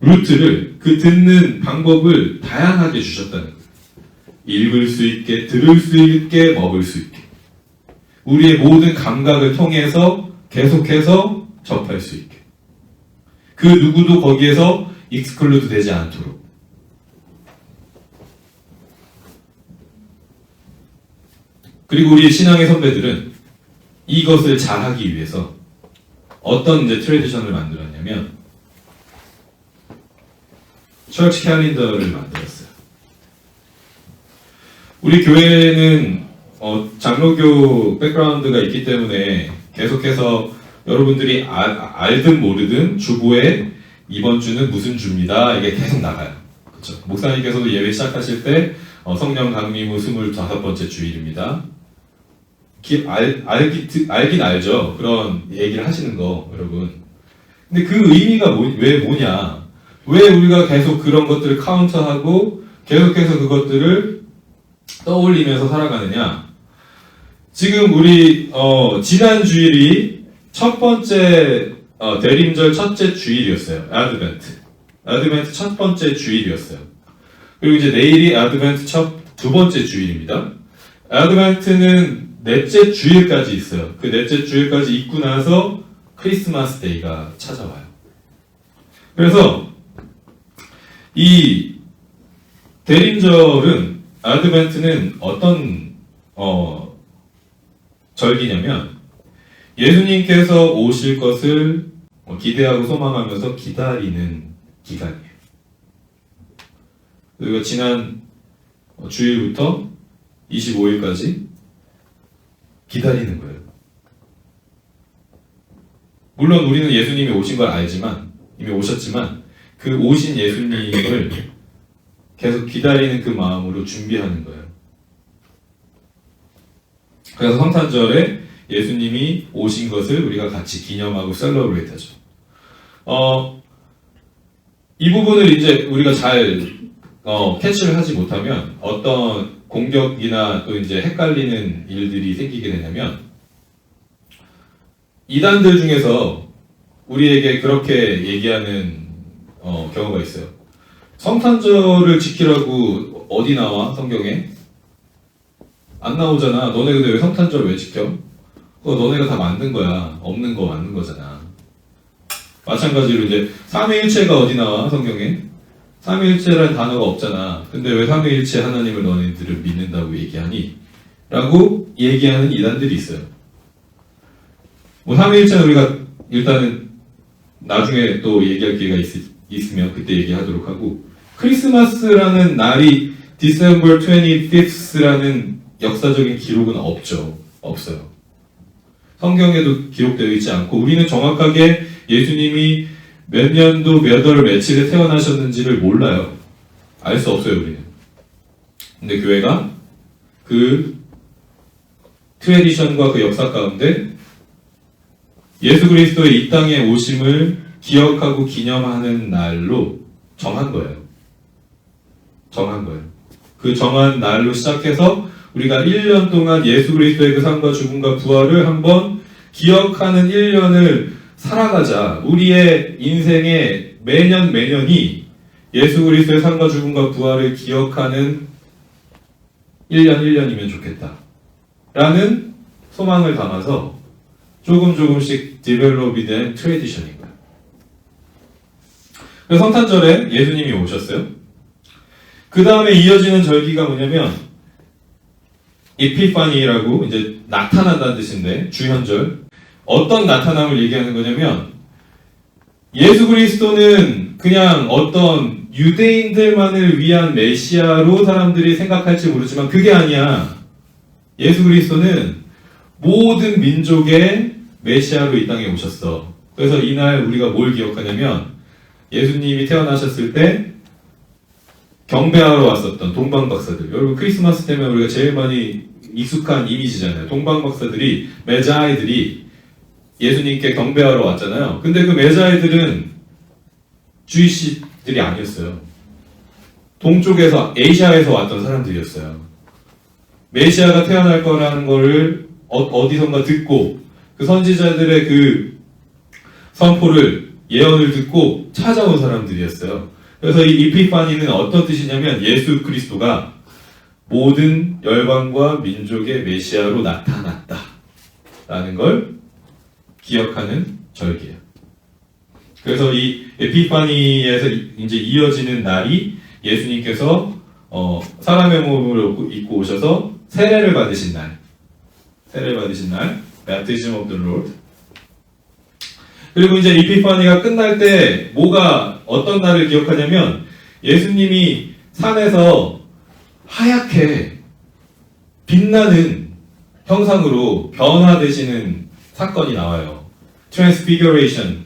루트를, 그 듣는 방법을 다양하게 주셨다는 거예요. 읽을 수 있게, 들을 수 있게, 먹을 수 있게. 우리의 모든 감각을 통해서 계속해서 접할 수 있게. 그 누구도 거기에서 익스클루드 되지 않도록. 그리고 우리 신앙의 선배들은 이것을 잘하기 위해서 어떤 이제 트레디션을 만들었냐면 처치 캘린더를 만들었어요. 우리 교회는 장로교 백그라운드가 있기 때문에 계속해서 여러분들이 알든 모르든 주보에 이번 주는 무슨 주입니다. 이게 계속 나가요. 그렇죠? 목사님께서도 예배 시작하실 때 성령 강림후 25번째 주일입니다. 알긴 알죠. 그런 얘기를 하시는 거, 여러분. 근데 그 의미가 왜 뭐냐? 왜 우리가 계속 그런 것들을 카운터하고 계속해서 그것들을 떠올리면서 살아가느냐? 지금 우리 지난 주일이 첫 번째 대림절 첫째 주일이었어요. 아드벤트 첫 번째 주일이었어요. 그리고 이제 내일이 아드벤트 두 번째 주일입니다. 아드벤트는 넷째 주일까지 있어요. 그 넷째 주일까지 있고 나서 크리스마스 데이가 찾아와요. 그래서 이 대림절은 아드벤트는 어떤 절기냐면 예수님께서 오실 것을 기대하고 소망하면서 기다리는 기간이에요. 그리고 지난 주일부터 25일까지 기다리는 거예요. 물론 우리는 예수님이 오신 걸 알지만, 이미 오셨지만, 그 오신 예수님을 계속 기다리는 그 마음으로 준비하는 거예요. 그래서 성탄절에 예수님이 오신 것을 우리가 같이 기념하고 셀러브레이트 하죠. 이 부분을 이제 우리가 잘 캐치를 하지 못하면 어떤 공격이나 또 이제 헷갈리는 일들이 생기게 되냐면 이단들 중에서 우리에게 그렇게 얘기하는 경우가 있어요. 성탄절을 지키라고 어디 나와? 성경에? 안 나오잖아. 너네 근데 왜 성탄절 왜 지켜? 너네가 다 만든 거야. 없는 거 만든 거잖아. 마찬가지로 이제 삼위일체가 어디 나와? 성경에? 삼위일체라는 단어가 없잖아. 근데 왜 삼위일체 하나님을 너네들은 믿는다고 얘기하니? 라고 얘기하는 이단들이 있어요. 삼위일체는 우리가 일단은 나중에 또 얘기할 기회가 있으면 그때 얘기하도록 하고, 크리스마스라는 날이 December 25th라는 역사적인 기록은 없어요. 성경에도 기록되어 있지 않고, 우리는 정확하게 예수님이 몇 년도 몇 월 며칠에 태어나셨는지를 몰라요. 알 수 없어요, 우리는. 근데 교회가 그 트레디션과 그 역사 가운데 예수 그리스도의 이 땅에 오심을 기억하고 기념하는 날로 정한 거예요. 그 정한 날로 시작해서 우리가 1년 동안 예수 그리스도의 그 삶과 죽음과 부활을 한번 기억하는 1년을 살아가자. 우리의 인생의 매년이 예수 그리스도의 삶과 죽음과 부활을 기억하는 1년이면 좋겠다. 라는 소망을 담아서 조금씩 디벨롭이 된 트레디션인 거예요. 그래서 성탄절에 예수님이 오셨어요. 그 다음에 이어지는 절기가 뭐냐면 이피파니라고 이제 나타난다는 뜻인데 주현절. 어떤 나타남을 얘기하는 거냐면 예수 그리스도는 그냥 어떤 유대인들만을 위한 메시아로 사람들이 생각할지 모르지만 그게 아니야. 예수 그리스도는 모든 민족의 메시아로 이 땅에 오셨어. 그래서 이날 우리가 뭘 기억하냐면 예수님이 태어나셨을 때 경배하러 왔었던 동방박사들. 여러분 크리스마스 때문에 우리가 제일 많이 익숙한 이미지잖아요. 동방박사들이, 메자이들이 예수님께 경배하러 왔잖아요. 근데 그 메자이들은 주이시들이 아니었어요. 동쪽에서, 아시아에서 왔던 사람들이었어요. 메시아가 태어날 거라는 거를 어디선가 듣고 그 선지자들의 그 선포를, 예언을 듣고 찾아온 사람들이었어요. 그래서 이 이피파니는 어떤 뜻이냐면 예수 그리스도가 모든 열방과 민족의 메시아로 나타났다 라는 걸 기억하는 절기예요. 그래서 이 에피파니에서 이제 이어지는 날이 예수님께서 사람의 몸을 입고 오셔서 세례를 받으신 날, 세례 받으신 날, Baptism of the Lord. 그리고 이제 이피파니가 끝날 때 뭐가 어떤 날을 기억하냐면 예수님이 산에서 하얗게 빛나는 형상으로 변화되시는 사건이 나와요. Transfiguration.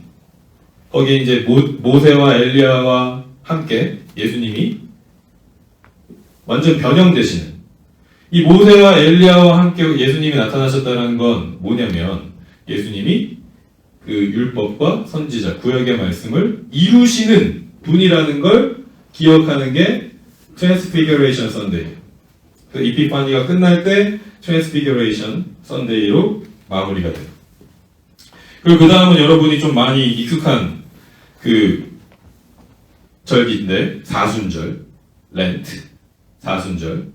거기에 이제 모세와 엘리야와 함께 예수님이 완전 변형되시는, 이 모세와 엘리야와 함께 예수님이 나타나셨다는 건 뭐냐면 예수님이 그 율법과 선지자 구약의 말씀을 이루시는 분이라는 걸 기억하는 게 Transfiguration Sunday예요. 그 이피파니가 끝날 때 Transfiguration Sunday로 마무리가 돼요. 그리고 그 다음은 여러분이 좀 많이 익숙한 그 절기인데 사순절, 렌트, 사순절,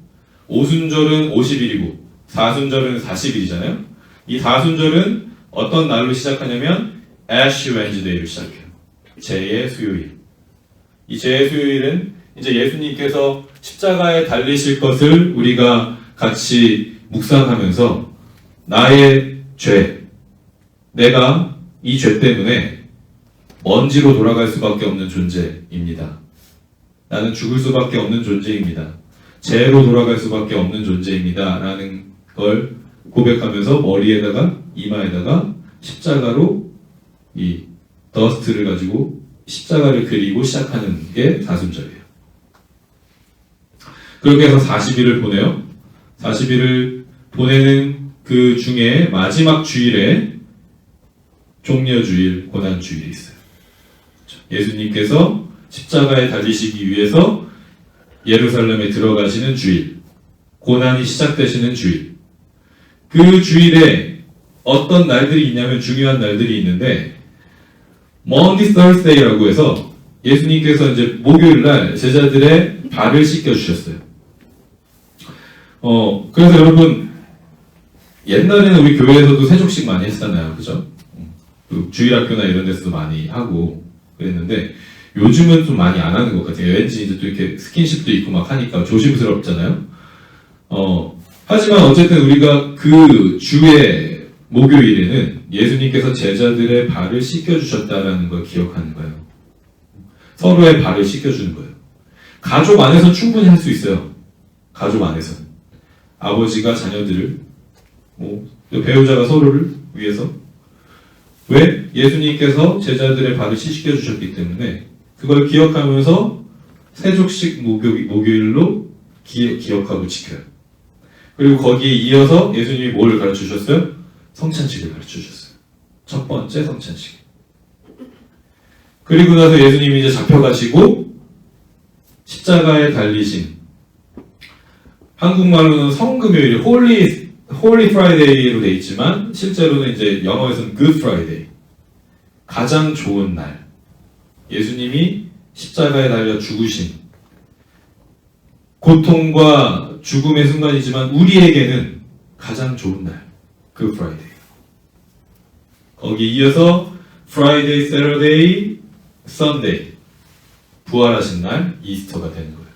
오순절은 50일이고 사순절은 40일이잖아요. 이 사순절은 어떤 날로 시작하냐면 Ash Wednesday로 시작해요. 제2의 수요일. 이 제2의 수요일은 이제 예수님께서 십자가에 달리실 것을 우리가 같이 묵상하면서 나의 죄, 내가 이 죄 때문에 먼지로 돌아갈 수밖에 없는 존재입니다. 나는 죽을 수밖에 없는 존재입니다. 죄로 돌아갈 수밖에 없는 존재입니다. 라는 걸 고백하면서 머리에다가 이마에다가 십자가로 이 더스트를 가지고 십자가를 그리고 시작하는 게 사순절이에요. 그렇게 해서 40일을 보내요. 40일을 보내는 그 중에 마지막 주일에 종려주일, 고난주일이 있어요. 예수님께서 십자가에 달리시기 위해서 예루살렘에 들어가시는 주일, 고난이 시작되시는 주일. 그 주일에 어떤 날들이 있냐면 중요한 날들이 있는데 Maundy Thursday라고 해서 예수님께서 이제 목요일 날 제자들의 발을 씻겨 주셨어요. 그래서 여러분 옛날에는 우리 교회에서도 세족식 많이 했잖아요, 그죠? 주일학교나 이런 데서도 많이 하고 그랬는데 요즘은 좀 많이 안 하는 것 같아요. 왠지 이제 또 이렇게 스킨십도 있고 막 하니까 조심스럽잖아요. 하지만 어쨌든 우리가 그 주의 목요일에는 예수님께서 제자들의 발을 씻겨주셨다라는 걸 기억하는 거예요. 서로의 발을 씻겨주는 거예요. 가족 안에서 충분히 할 수 있어요. 가족 안에서는. 아버지가 자녀들을, 배우자가 서로를 위해서. 왜? 예수님께서 제자들의 발을 씻겨주셨기 때문에 그걸 기억하면서 세족식 목요일로 기억하고 지켜요. 그리고 거기에 이어서 예수님이 뭘 가르쳐 주셨어요? 성찬식을 가르쳐 주셨어요. 첫 번째 성찬식. 그리고 나서 예수님이 이제 잡혀가시고 십자가에 달리신, 한국말로는 성금요일, 홀리 프라이데이로 돼 있지만 실제로는 이제 영어에서는 Good Friday, 가장 좋은 날. 예수님이 십자가에 달려 죽으신, 고통과 죽음의 순간이지만 우리에게는 가장 좋은 날, Good Friday. 거기에 이어서 Friday, Saturday, Sunday, 부활하신 날, 이스터가 되는 거예요.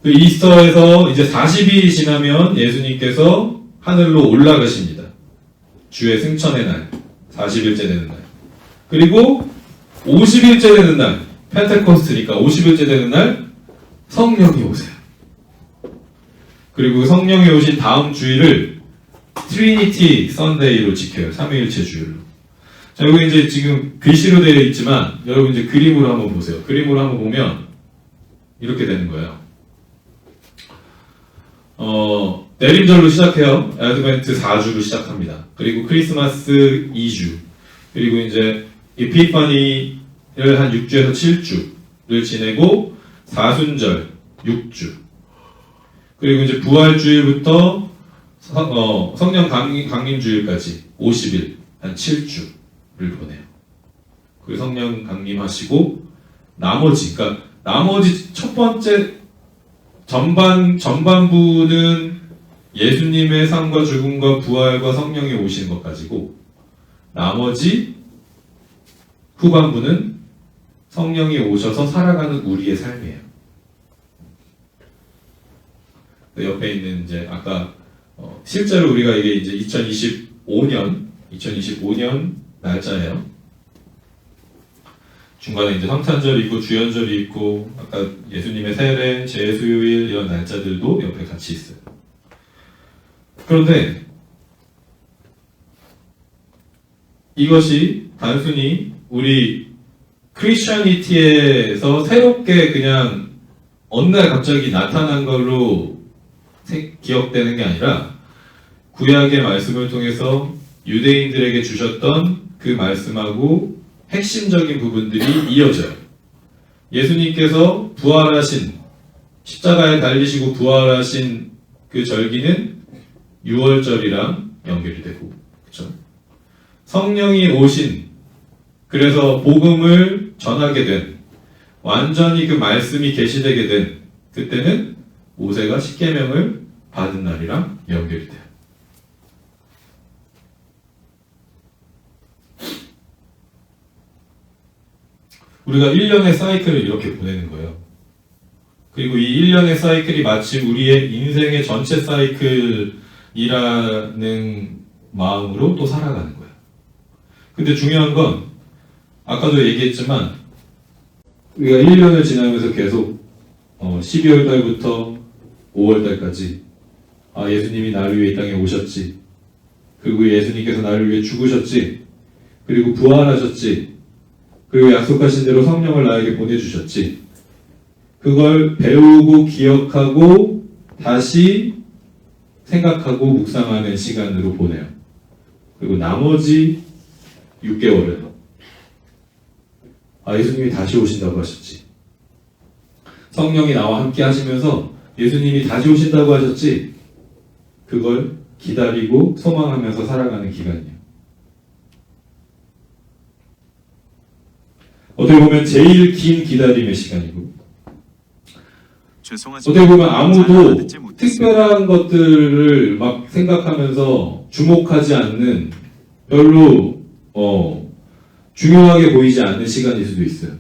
그 이스터에서 이제 40일이 지나면 예수님께서 하늘로 올라가십니다. 주의 승천의 날, 40일째 되는 날. 그리고 50일째 되는 날, 펜테코스트니까 50일째 되는 날 성령이 오세요. 그리고 성령이 오신 다음 주일을 트리니티 선데이로 지켜요. 삼위일체 주일로. 자, 여기 이제 지금 글씨로 되어 있지만 여러분 이제 그림으로 한번 보세요. 그림으로 한번 보면 이렇게 되는 거예요. 내림절로 시작해요. 애드벤트 4주로 시작합니다. 그리고 크리스마스 2주. 그리고 이제 이피파니를 한 6주에서 7주를 지내고 사순절 6주. 그리고 이제 부활주일부터 성령 강림주일까지 50일, 한 7주를 보내요. 그리고 성령 강림하시고 나머지 첫 번째 전반부는 예수님의 삶과 죽음과 부활과 성령이 오시는 것 가지고, 나머지 후반부는 성령이 오셔서 살아가는 우리의 삶이에요. 옆에 있는 이제 아까 실제로 우리가 이게 이제 2025년 날짜예요. 중간에 이제 성탄절이 있고 주연절이 있고 아까 예수님의 세례, 제수요일 이런 날짜들도 옆에 같이 있어요. 그런데 이것이 단순히 우리 크리스천니티에서 새롭게 그냥 어느 날 갑자기 나타난 걸로 기억되는 게 아니라 구약의 말씀을 통해서 유대인들에게 주셨던 그 말씀하고 핵심적인 부분들이 이어져요. 예수님께서 부활하신, 십자가에 달리시고 부활하신 그 절기는 유월절이랑 연결이 되고, 그렇죠? 성령이 오신, 그래서 복음을 전하게 된, 완전히 그 말씀이 계시되게 된 그때는 모세가 십계명을 받은 날이랑 연결이 돼요. 우리가 1년의 사이클을 이렇게 보내는 거예요. 그리고 이 1년의 사이클이 마치 우리의 인생의 전체 사이클이라는 마음으로 또 살아가는 거예요. 근데 중요한 건 아까도 얘기했지만 우리가 1년을 지나면서 계속 12월 달부터 5월 달까지 예수님이 나를 위해 이 땅에 오셨지. 그리고 예수님께서 나를 위해 죽으셨지. 그리고 부활하셨지. 그리고 약속하신 대로 성령을 나에게 보내주셨지. 그걸 배우고 기억하고 다시 생각하고 묵상하는 시간으로 보내요. 그리고 나머지 6개월은 예수님이 다시 오신다고 하셨지. 성령이 나와 함께 하시면서 예수님이 다시 오신다고 하셨지. 그걸 기다리고 소망하면서 살아가는 기간이에요. 어떻게 보면 제일 긴 기다림의 시간이고, 어떻게 보면 아무도 특별한 것들을 막 생각하면서 주목하지 않는, 별로 중요하게 보이지 않는 시간일 수도 있어요.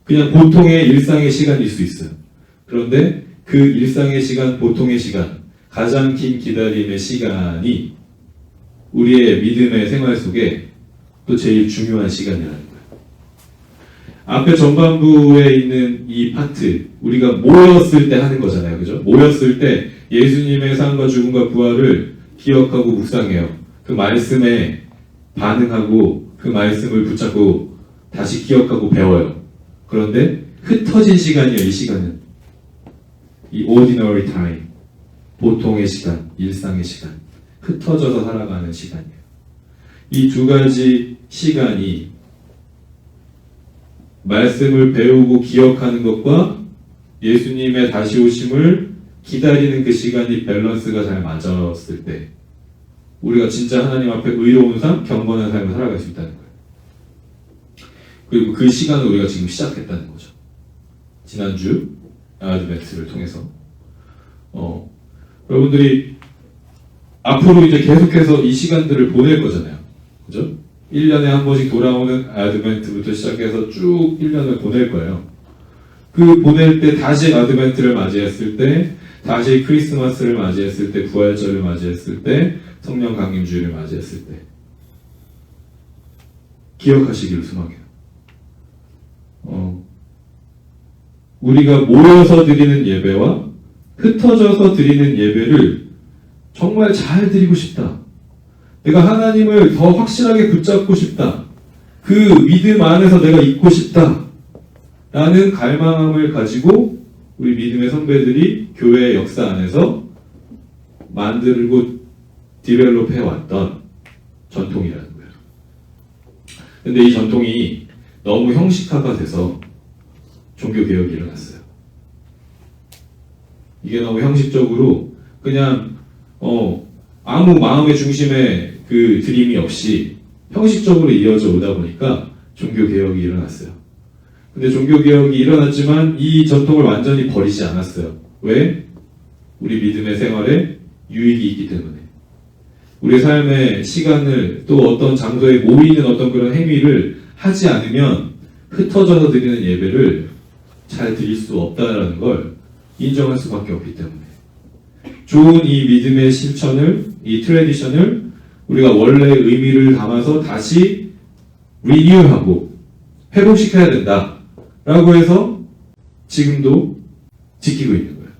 그냥 보통의 일상의 시간일 수 있어요. 그런데 그 일상의 시간, 보통의 시간, 가장 긴 기다림의 시간이 우리의 믿음의 생활 속에 또 제일 중요한 시간이라는 거예요. 앞에 전반부에 있는 이 파트, 우리가 모였을 때 하는 거잖아요. 그죠? 모였을 때 예수님의 삶과 죽음과 부활을 기억하고 묵상해요. 그 말씀에 반응하고 그 말씀을 붙잡고 다시 기억하고 배워요. 그런데 흩어진 시간이에요. 이 시간은. 이 ordinary time, 보통의 시간, 일상의 시간, 흩어져서 살아가는 시간이에요. 이 두 가지 시간이 말씀을 배우고 기억하는 것과 예수님의 다시 오심을 기다리는 그 시간이 밸런스가 잘 맞았을 때 우리가 진짜 하나님 앞에 의로운 삶, 경건한 삶을 살아갈 수 있다는 거예요. 그리고 그 시간을 우리가 지금 시작했다는 거죠. 지난주 아드벤트를 통해서 여러분들이 앞으로 이제 계속해서 이 시간들을 보낼 거잖아요. 그죠? 1년에 한 번씩 돌아오는 아드벤트부터 시작해서 쭉 1년을 보낼 거예요. 그 보낼 때 다시 아드벤트를 맞이했을 때, 다시 크리스마스를 맞이했을 때, 부활절을 맞이했을 때, 성령 강림주일을 맞이했을 때 기억하시기를 소망해요. 우리가 모여서 드리는 예배와 흩어져서 드리는 예배를 정말 잘 드리고 싶다. 내가 하나님을 더 확실하게 붙잡고 싶다. 그 믿음 안에서 내가 있고 싶다. 라는 갈망함을 가지고 우리 믿음의 선배들이 교회의 역사 안에서 만들고 디벨롭 해왔던 전통이라는 거예요. 근데 이 전통이 너무 형식화가 돼서 종교개혁이 일어났어요. 이게 너무 형식적으로 그냥 아무 마음의 중심에 그 드림이 없이 형식적으로 이어져 오다 보니까 종교개혁이 일어났어요. 근데 종교개혁이 일어났지만 이 전통을 완전히 버리지 않았어요. 왜? 우리 믿음의 생활에 유익이 있기 때문에. 우리 삶의 시간을 또 어떤 장소에 모이는 어떤 그런 행위를 하지 않으면 흩어져서 드리는 예배를 잘 드릴 수 없다는 걸 인정할 수밖에 없기 때문에. 좋은 이 믿음의 실천을, 이 트래디션을 우리가 원래의 의미를 담아서 다시 리뉴하고 회복시켜야 된다 라고 해서 지금도 지키고 있는 거예요.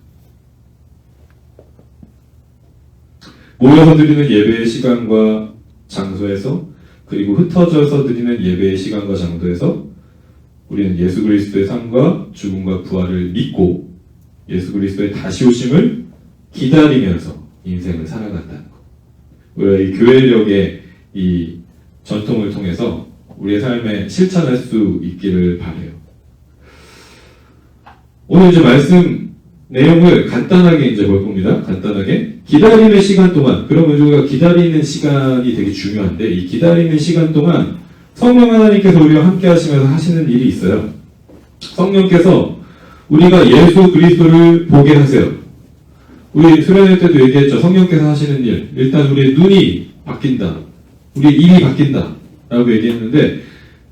모여서 드리는 예배의 시간과 장소에서, 그리고 흩어져서 드리는 예배의 시간과 장소에서 우리는 예수 그리스도의 삶과 죽음과 부활을 믿고 예수 그리스도의 다시 오심을 기다리면서 인생을 살아간다는 것. 우리가 이 교회력의 이 전통을 통해서 우리의 삶에 실천할 수 있기를 바라요. 오늘 이제 말씀 내용을 간단하게 이제 볼 겁니다. 간단하게. 기다림의 시간 동안, 그러면 우리가 기다리는 시간이 되게 중요한데, 이 기다리는 시간 동안 성령 하나님께서 우리와 함께 하시면서 하시는 일이 있어요. 성령께서 우리가 예수 그리스도를 보게 하세요. 우리 수련회 때도 얘기했죠. 성령께서 하시는 일. 일단 우리의 눈이 바뀐다. 우리의 입이 바뀐다. 라고 얘기했는데,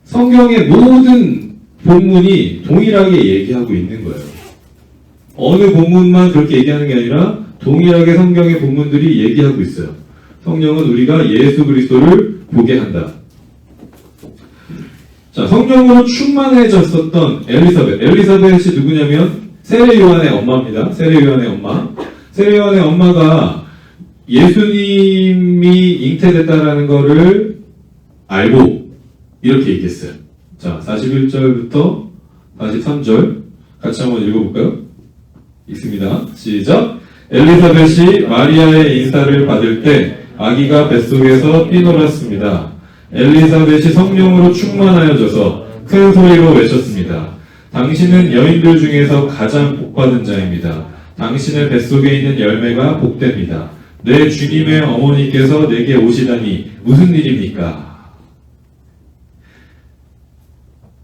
성경의 모든 본문이 동일하게 얘기하고 있는 거예요. 어느 본문만 그렇게 얘기하는 게 아니라 동일하게 성경의 본문들이 얘기하고 있어요. 성령은 우리가 예수 그리스도를 보게 한다. 자, 성령으로 충만해졌었던 엘리사벳. 엘리사벳이 누구냐면 세례 요한의 엄마입니다. 세례 요한의 엄마. 세례 요한의 엄마가 예수님이 잉태됐다라는 거를 알고 이렇게 얘기했어요. 자, 41절부터 43절 같이 한번 읽어볼까요? 읽습니다. 시작. 엘리사벳이 마리아의 인사를 받을 때 아기가 뱃속에서 뛰놀았습니다. 엘리사벳이 성령으로 충만하여져서 큰 소리로 외쳤습니다. 당신은 여인들 중에서 가장 복받은 자입니다. 당신의 뱃속에 있는 열매가 복됩니다. 내 주님의 어머니께서 내게 오시다니 무슨 일입니까?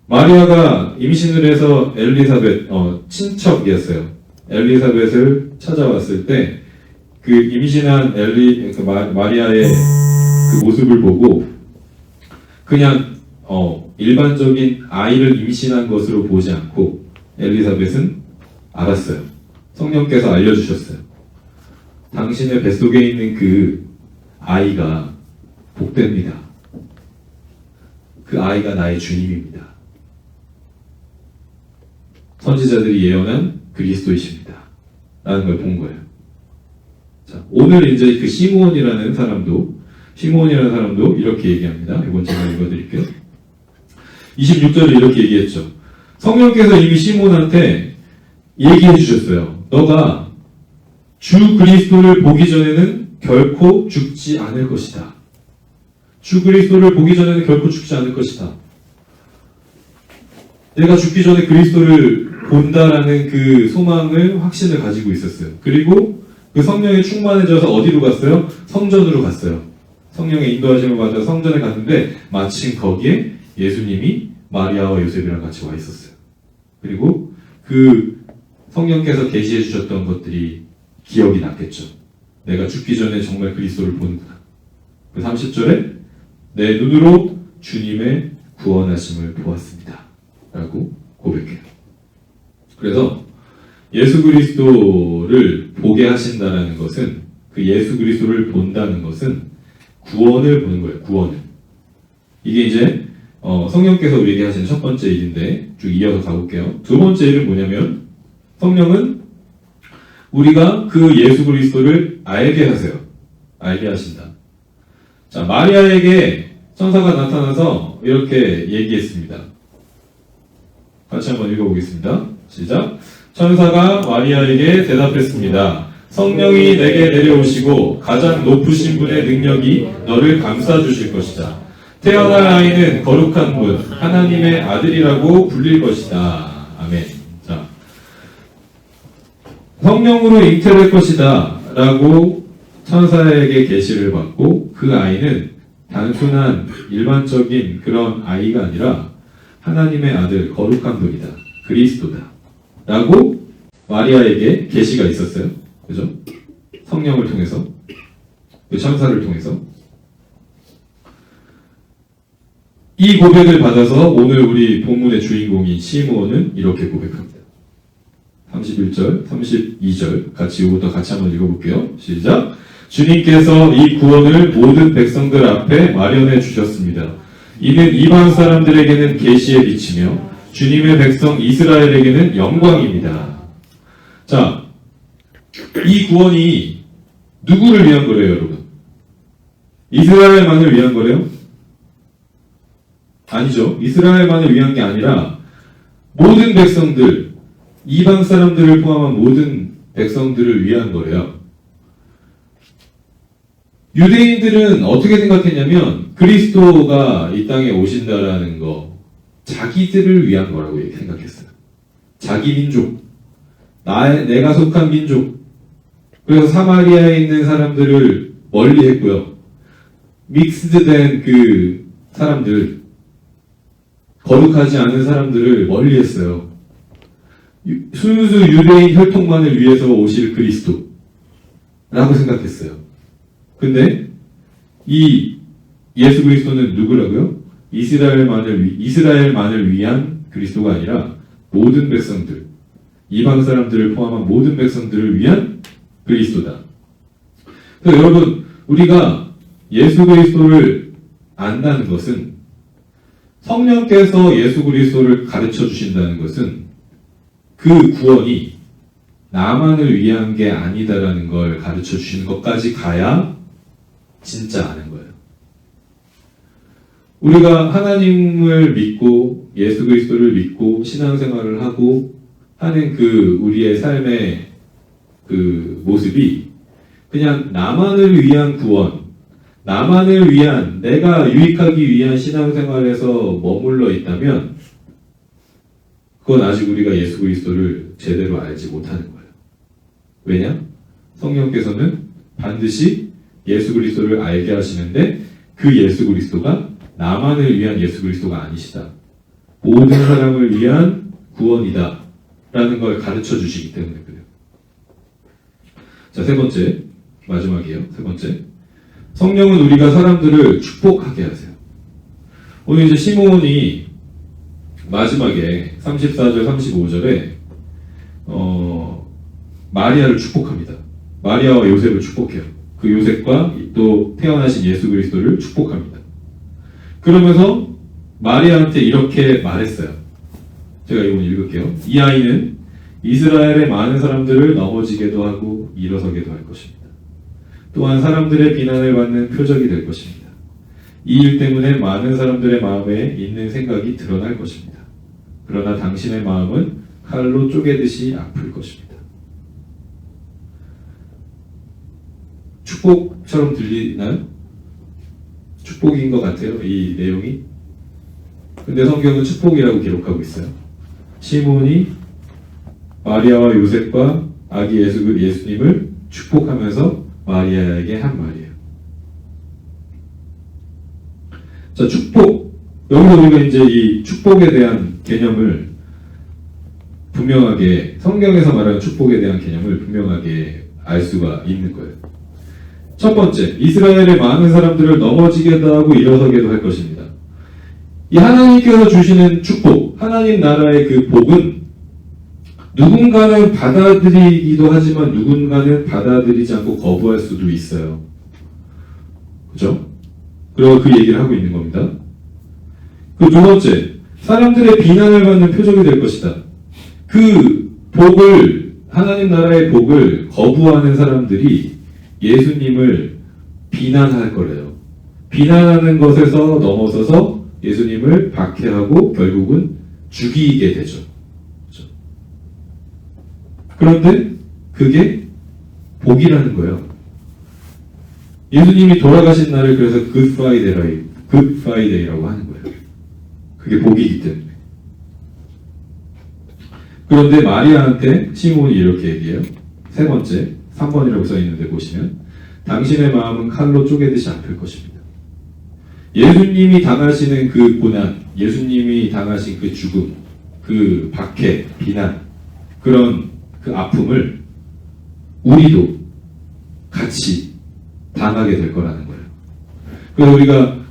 마리아가 임신을 해서 엘리사벳 친척이었어요. 엘리사벳을 찾아왔을 때 그 임신한 마리아의 그 모습을 보고 그냥 일반적인 아이를 임신한 것으로 보지 않고 엘리사벳은 알았어요. 성령께서 알려주셨어요. 당신의 뱃속에 있는 그 아이가 복됩니다. 그 아이가 나의 주님입니다. 선지자들이 예언한 그리스도이십니다. 라는 걸 본 거예요. 자, 오늘 이제 그 시므온이라는 사람도 이렇게 얘기합니다. 이번 제가 읽어드릴게요. 26절에 이렇게 얘기했죠. 성령께서 이미 시므온한테 얘기해 주셨어요. 너가 주 그리스도를 보기 전에는 결코 죽지 않을 것이다. 주 그리스도를 보기 전에는 결코 죽지 않을 것이다. 내가 죽기 전에 그리스도를 본다라는 그 소망을, 확신을 가지고 있었어요. 그리고 그 성령에 충만해져서 어디로 갔어요? 성전으로 갔어요. 성령의 인도하심을 받아 성전에 갔는데 마침 거기에 예수님이 마리아와 요셉이랑 같이 와 있었어요. 그리고 그 성령께서 계시해 주셨던 것들이 기억이 났겠죠. 내가 죽기 전에 정말 그리스도를 보는구나. 그 30절에 내 눈으로 주님의 구원하심을 보았습니다. 라고 고백해요. 그래서 예수 그리스도를 보게 하신다는 것은, 그 예수 그리스도를 본다는 것은 구원을 보는 거예요. 구원을. 이게 이제 성령께서 우리에게 하시는 첫 번째 일인데 쭉 이어서 가볼게요. 두 번째 일은 뭐냐면 성령은 우리가 그 예수 그리스도를 알게 하세요. 알게 하신다. 자, 마리아에게 천사가 나타나서 이렇게 얘기했습니다. 같이 한번 읽어보겠습니다. 시작. 천사가 마리아에게 대답했습니다. 성령이 내게 내려오시고 가장 높으신 분의 능력이 너를 감싸주실 것이다. 태어날 아이는 거룩한 분, 하나님의 아들이라고 불릴 것이다. 아멘. 자, 성령으로 잉태될 것이다 라고 천사에게 계시를 받고, 그 아이는 단순한 일반적인 그런 아이가 아니라 하나님의 아들, 거룩한 분이다. 그리스도다. 라고 마리아에게 계시가 있었어요. 그죠? 성령을 통해서, 그 천사를 통해서. 이 고백을 받아서 오늘 우리 본문의 주인공인 시므온은 이렇게 고백합니다. 31절, 32절 같이 이거부터 같이 한번 읽어볼게요. 시작. 주님께서 이 구원을 모든 백성들 앞에 마련해 주셨습니다. 이는 이방 사람들에게는 계시의 빛이며 주님의 백성 이스라엘에게는 영광입니다. 자, 이 구원이 누구를 위한 거래요, 여러분? 이스라엘만을 위한 거래요? 아니죠. 이스라엘만을 위한 게 아니라 모든 백성들, 이방 사람들을 포함한 모든 백성들을 위한 거래요. 유대인들은 어떻게 생각했냐면 그리스도가 이 땅에 오신다라는 거 자기들을 위한 거라고 생각했어요. 자기 민족, 내가 속한 민족. 그래서 사마리아에 있는 사람들을 멀리 했고요. 믹스드된 그 사람들, 거룩하지 않은 사람들을 멀리 했어요. 순수 유대인 혈통만을 위해서 오실 그리스도라고 생각했어요. 근데 이 예수 그리스도는 누구라고요? 이스라엘만을 위한 그리스도가 아니라 모든 백성들, 이방 사람들을 포함한 모든 백성들을 위한 그리스도다. 그래서 여러분, 우리가 예수 그리스도를 안다는 것은, 성령께서 예수 그리스도를 가르쳐 주신다는 것은 그 구원이 나만을 위한 게 아니다라는 걸 가르쳐 주시는 것까지 가야 진짜 아는 거예요. 우리가 하나님을 믿고 예수 그리스도를 믿고 신앙생활을 하고 하는 그 우리의 삶의 그 모습이 그냥 나만을 위한 구원, 나만을 위한, 내가 유익하기 위한 신앙생활에서 머물러 있다면 그건 아직 우리가 예수 그리스도를 제대로 알지 못하는 거예요. 왜냐? 성령께서는 반드시 예수 그리스도를 알게 하시는데 그 예수 그리스도가 나만을 위한 예수 그리스도가 아니시다. 모든 사람을 위한 구원이다. 라는 걸 가르쳐 주시기 때문에 그래요. 자, 세 번째. 마지막이에요. 세 번째. 성령은 우리가 사람들을 축복하게 하세요. 오늘 이제 시몬이 마지막에 34절, 35절에 마리아를 축복합니다. 마리아와 요셉을 축복해요. 그 요셉과 또 태어나신 예수 그리스도를 축복합니다. 그러면서 마리아한테 이렇게 말했어요. 제가 이거 읽을게요. 이 아이는 이스라엘의 많은 사람들을 넘어지게도 하고 일어서게도 할 것입니다. 또한 사람들의 비난을 받는 표적이 될 것입니다. 이 일 때문에 많은 사람들의 마음에 있는 생각이 드러날 것입니다. 그러나 당신의 마음은 칼로 쪼개듯이 아플 것입니다. 축복처럼 들리나요? 축복인 것 같아요, 이 내용이. 근데 성경은 축복이라고 기록하고 있어요. 시몬이 마리아와 요셉과 아기 예수님을 축복하면서 마리아에게 한 말이에요. 자, 축복. 여기서 우리가 이제 이 축복에 대한 개념을 분명하게, 성경에서 말하는 축복에 대한 개념을 분명하게 알 수가 있는 거예요. 첫 번째, 이스라엘의 많은 사람들을 넘어지게도 하고 일어서게도 할 것입니다. 이 하나님께서 주시는 축복, 하나님 나라의 그 복은 누군가는 받아들이기도 하지만 누군가는 받아들이지 않고 거부할 수도 있어요. 그죠? 그리고 그 얘기를 하고 있는 겁니다. 그 두 번째, 사람들의 비난을 받는 표적이 될 것이다. 그 복을, 하나님 나라의 복을 거부하는 사람들이 예수님을 비난할 거래요. 비난하는 것에서 넘어서서 예수님을 박해하고 결국은 죽이게 되죠. 그렇죠? 그런데 그게 복이라는 거예요. 예수님이 돌아가신 날을 그래서 굿프라이데이라고 하는 거예요. 그게 복이기 때문에. 그런데 마리아한테 시몬이 이렇게 얘기해요. 세 번째, 3번이라고 써있는데 보시면 당신의 마음은 칼로 쪼개듯이 아플 것입니다. 예수님이 당하시는 그 고난, 예수님이 당하신 그 죽음, 그 박해, 비난, 그런 그 아픔을 우리도 같이 당하게 될 거라는 거예요. 그래서 우리가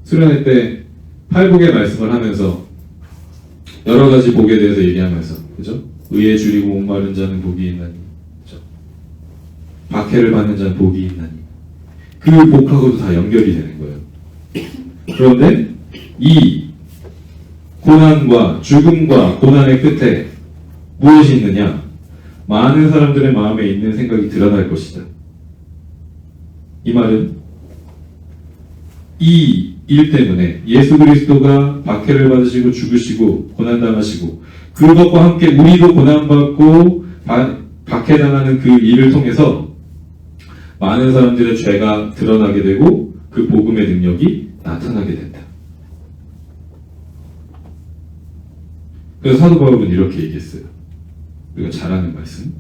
수련회 때 팔복의 말씀을 하면서 여러 가지 복에 대해서 얘기하면서, 그죠? 의에 줄이고 목마른 자는 복이 있나니. 그렇죠? 박해를 받는 자는 복이 있나니. 그 복하고도 다 연결이 되는 거예요. 그런데 이 고난과 죽음과 고난의 끝에 무엇이 있느냐? 많은 사람들의 마음에 있는 생각이 드러날 것이다. 이 말은 이 일 때문에 예수 그리스도가 박해를 받으시고 죽으시고 고난당하시고 그것과 함께 우리도 고난받고 박해당하는 그 일을 통해서 많은 사람들의 죄가 드러나게 되고 그 복음의 능력이 나타나게 된다. 그래서 사도 바울은 이렇게 얘기했어요. 우리가 잘 아는 말씀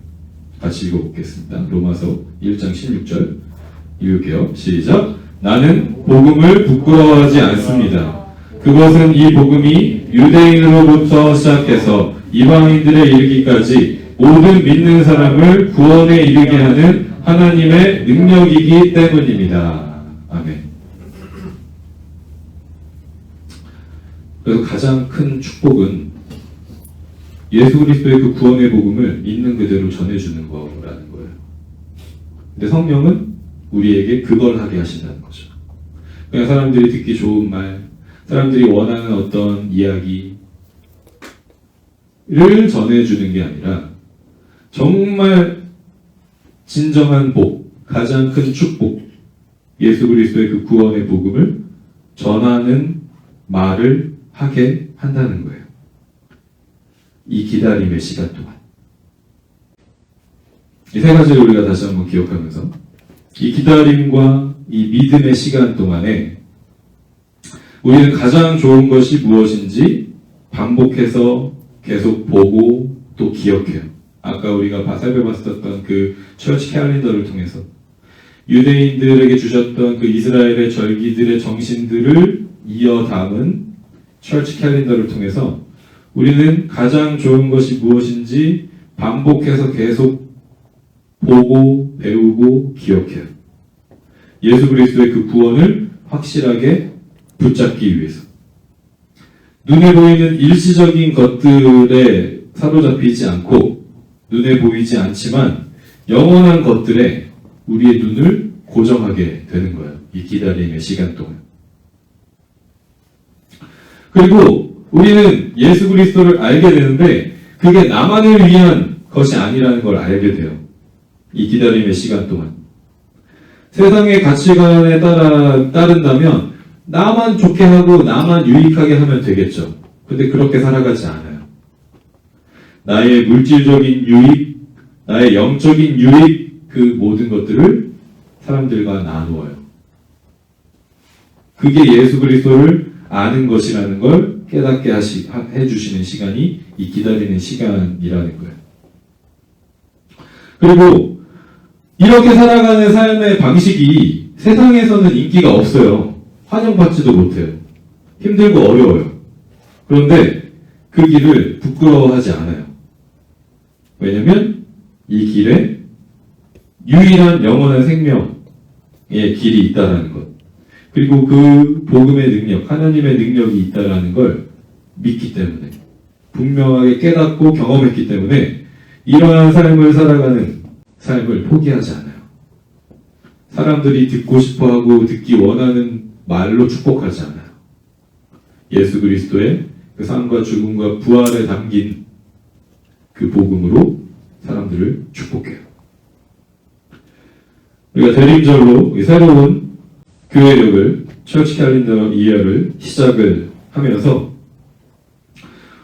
같이 읽어보겠습니다. 로마서 1장 16절 읽을게요. 시작. 나는 복음을 부끄러워하지 않습니다. 그것은 이 복음이 유대인으로부터 시작해서 이방인들에 이르기까지 모든 믿는 사람을 구원에 이르게 하는 하나님의 능력이기 때문입니다. 아멘. 그래서 가장 큰 축복은 예수 그리스도의 그 구원의 복음을 있는 그대로 전해주는 거라는 거예요. 근데 성령은 우리에게 그걸 하게 하신다는 거죠. 그냥 사람들이 듣기 좋은 말, 사람들이 원하는 어떤 이야기를 전해주는 게 아니라 정말 진정한 복, 가장 큰 축복, 예수 그리스도의 그 구원의 복음을 전하는 말을 하게 한다는 거예요. 이 기다림의 시간 동안. 이 세 가지를 우리가 다시 한번 기억하면서 이 기다림과 이 믿음의 시간 동안에 우리는 가장 좋은 것이 무엇인지 반복해서 계속 보고 또 기억해요. 아까 우리가 살펴봤었던 그 처치 캘린더를 통해서 유대인들에게 주셨던 그 이스라엘의 절기들의 정신들을 이어 담은 처치 캘린더를 통해서 우리는 가장 좋은 것이 무엇인지 반복해서 계속 보고 배우고 기억해요. 예수 그리스도의 그 구원을 확실하게 붙잡기 위해서. 눈에 보이는 일시적인 것들에 사로잡히지 않고 눈에 보이지 않지만 영원한 것들에 우리의 눈을 고정하게 되는 거예요. 이 기다림의 시간 동안. 그리고 우리는 예수 그리스도를 알게 되는데 그게 나만을 위한 것이 아니라는 걸 알게 돼요. 이 기다림의 시간 동안. 세상의 가치관에 따른다면 나만 좋게 하고 나만 유익하게 하면 되겠죠. 근데 그렇게 살아가지 않아요. 나의 물질적인 유익, 나의 영적인 유익, 그 모든 것들을 사람들과 나누어요. 그게 예수 그리스도를 아는 것이라는 걸 깨닫게 해주시는 시간이 이 기다리는 시간이라는 거예요. 그리고 이렇게 살아가는 삶의 방식이 세상에서는 인기가 없어요. 환영받지도 못해요. 힘들고 어려워요. 그런데 그 길을 부끄러워하지 않아요. 왜냐면 이 길에 유일한 영원한 생명의 길이 있다는 것. 그리고 그 복음의 능력, 하나님의 능력이 있다는 걸 믿기 때문에, 분명하게 깨닫고 경험했기 때문에 이러한 삶을 살아가는 삶을 포기하지 않아요. 사람들이 듣고 싶어하고 듣기 원하는 말로 축복하지 않아요. 예수 그리스도의 그 삶과 죽음과 부활에 담긴 그 복음으로 사람들을 축복해요. 우리가 대림절로 새로운 교회력을 처치 캘린더 이어를 시작을 하면서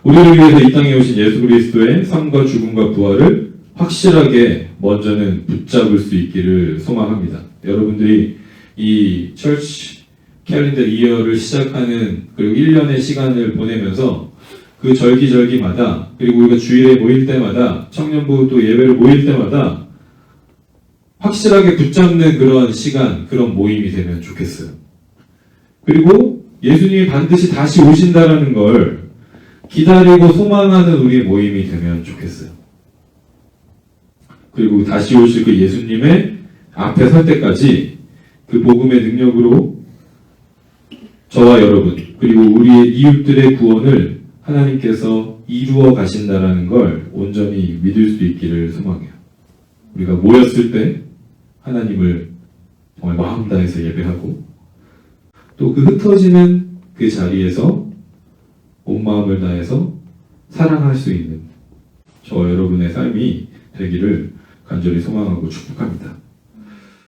우리를 위해서 이 땅에 오신 예수 그리스도의 삶과 죽음과 부활을 확실하게 먼저는 붙잡을 수 있기를 소망합니다. 여러분들이 이 처치 캘린더 이어를 시작하는 그리고 1년의 시간을 보내면서 그 절기마다 그리고 우리가 주일에 모일 때마다 청년부 또 예배를 모일 때마다 확실하게 붙잡는 그런 시간, 그런 모임이 되면 좋겠어요. 그리고 예수님이 반드시 다시 오신다라는 걸 기다리고 소망하는 우리의 모임이 되면 좋겠어요. 그리고 다시 오실 그 예수님의 앞에 설 때까지 그 복음의 능력으로 저와 여러분 그리고 우리의 이웃들의 구원을 하나님께서 이루어 가신다라는 걸 온전히 믿을 수 있기를 소망해요. 우리가 모였을 때 하나님을 정말 마음 다해서 예배하고 또 그 흩어지는 그 자리에서 온 마음을 다해서 사랑할 수 있는 저 여러분의 삶이 되기를 간절히 소망하고 축복합니다.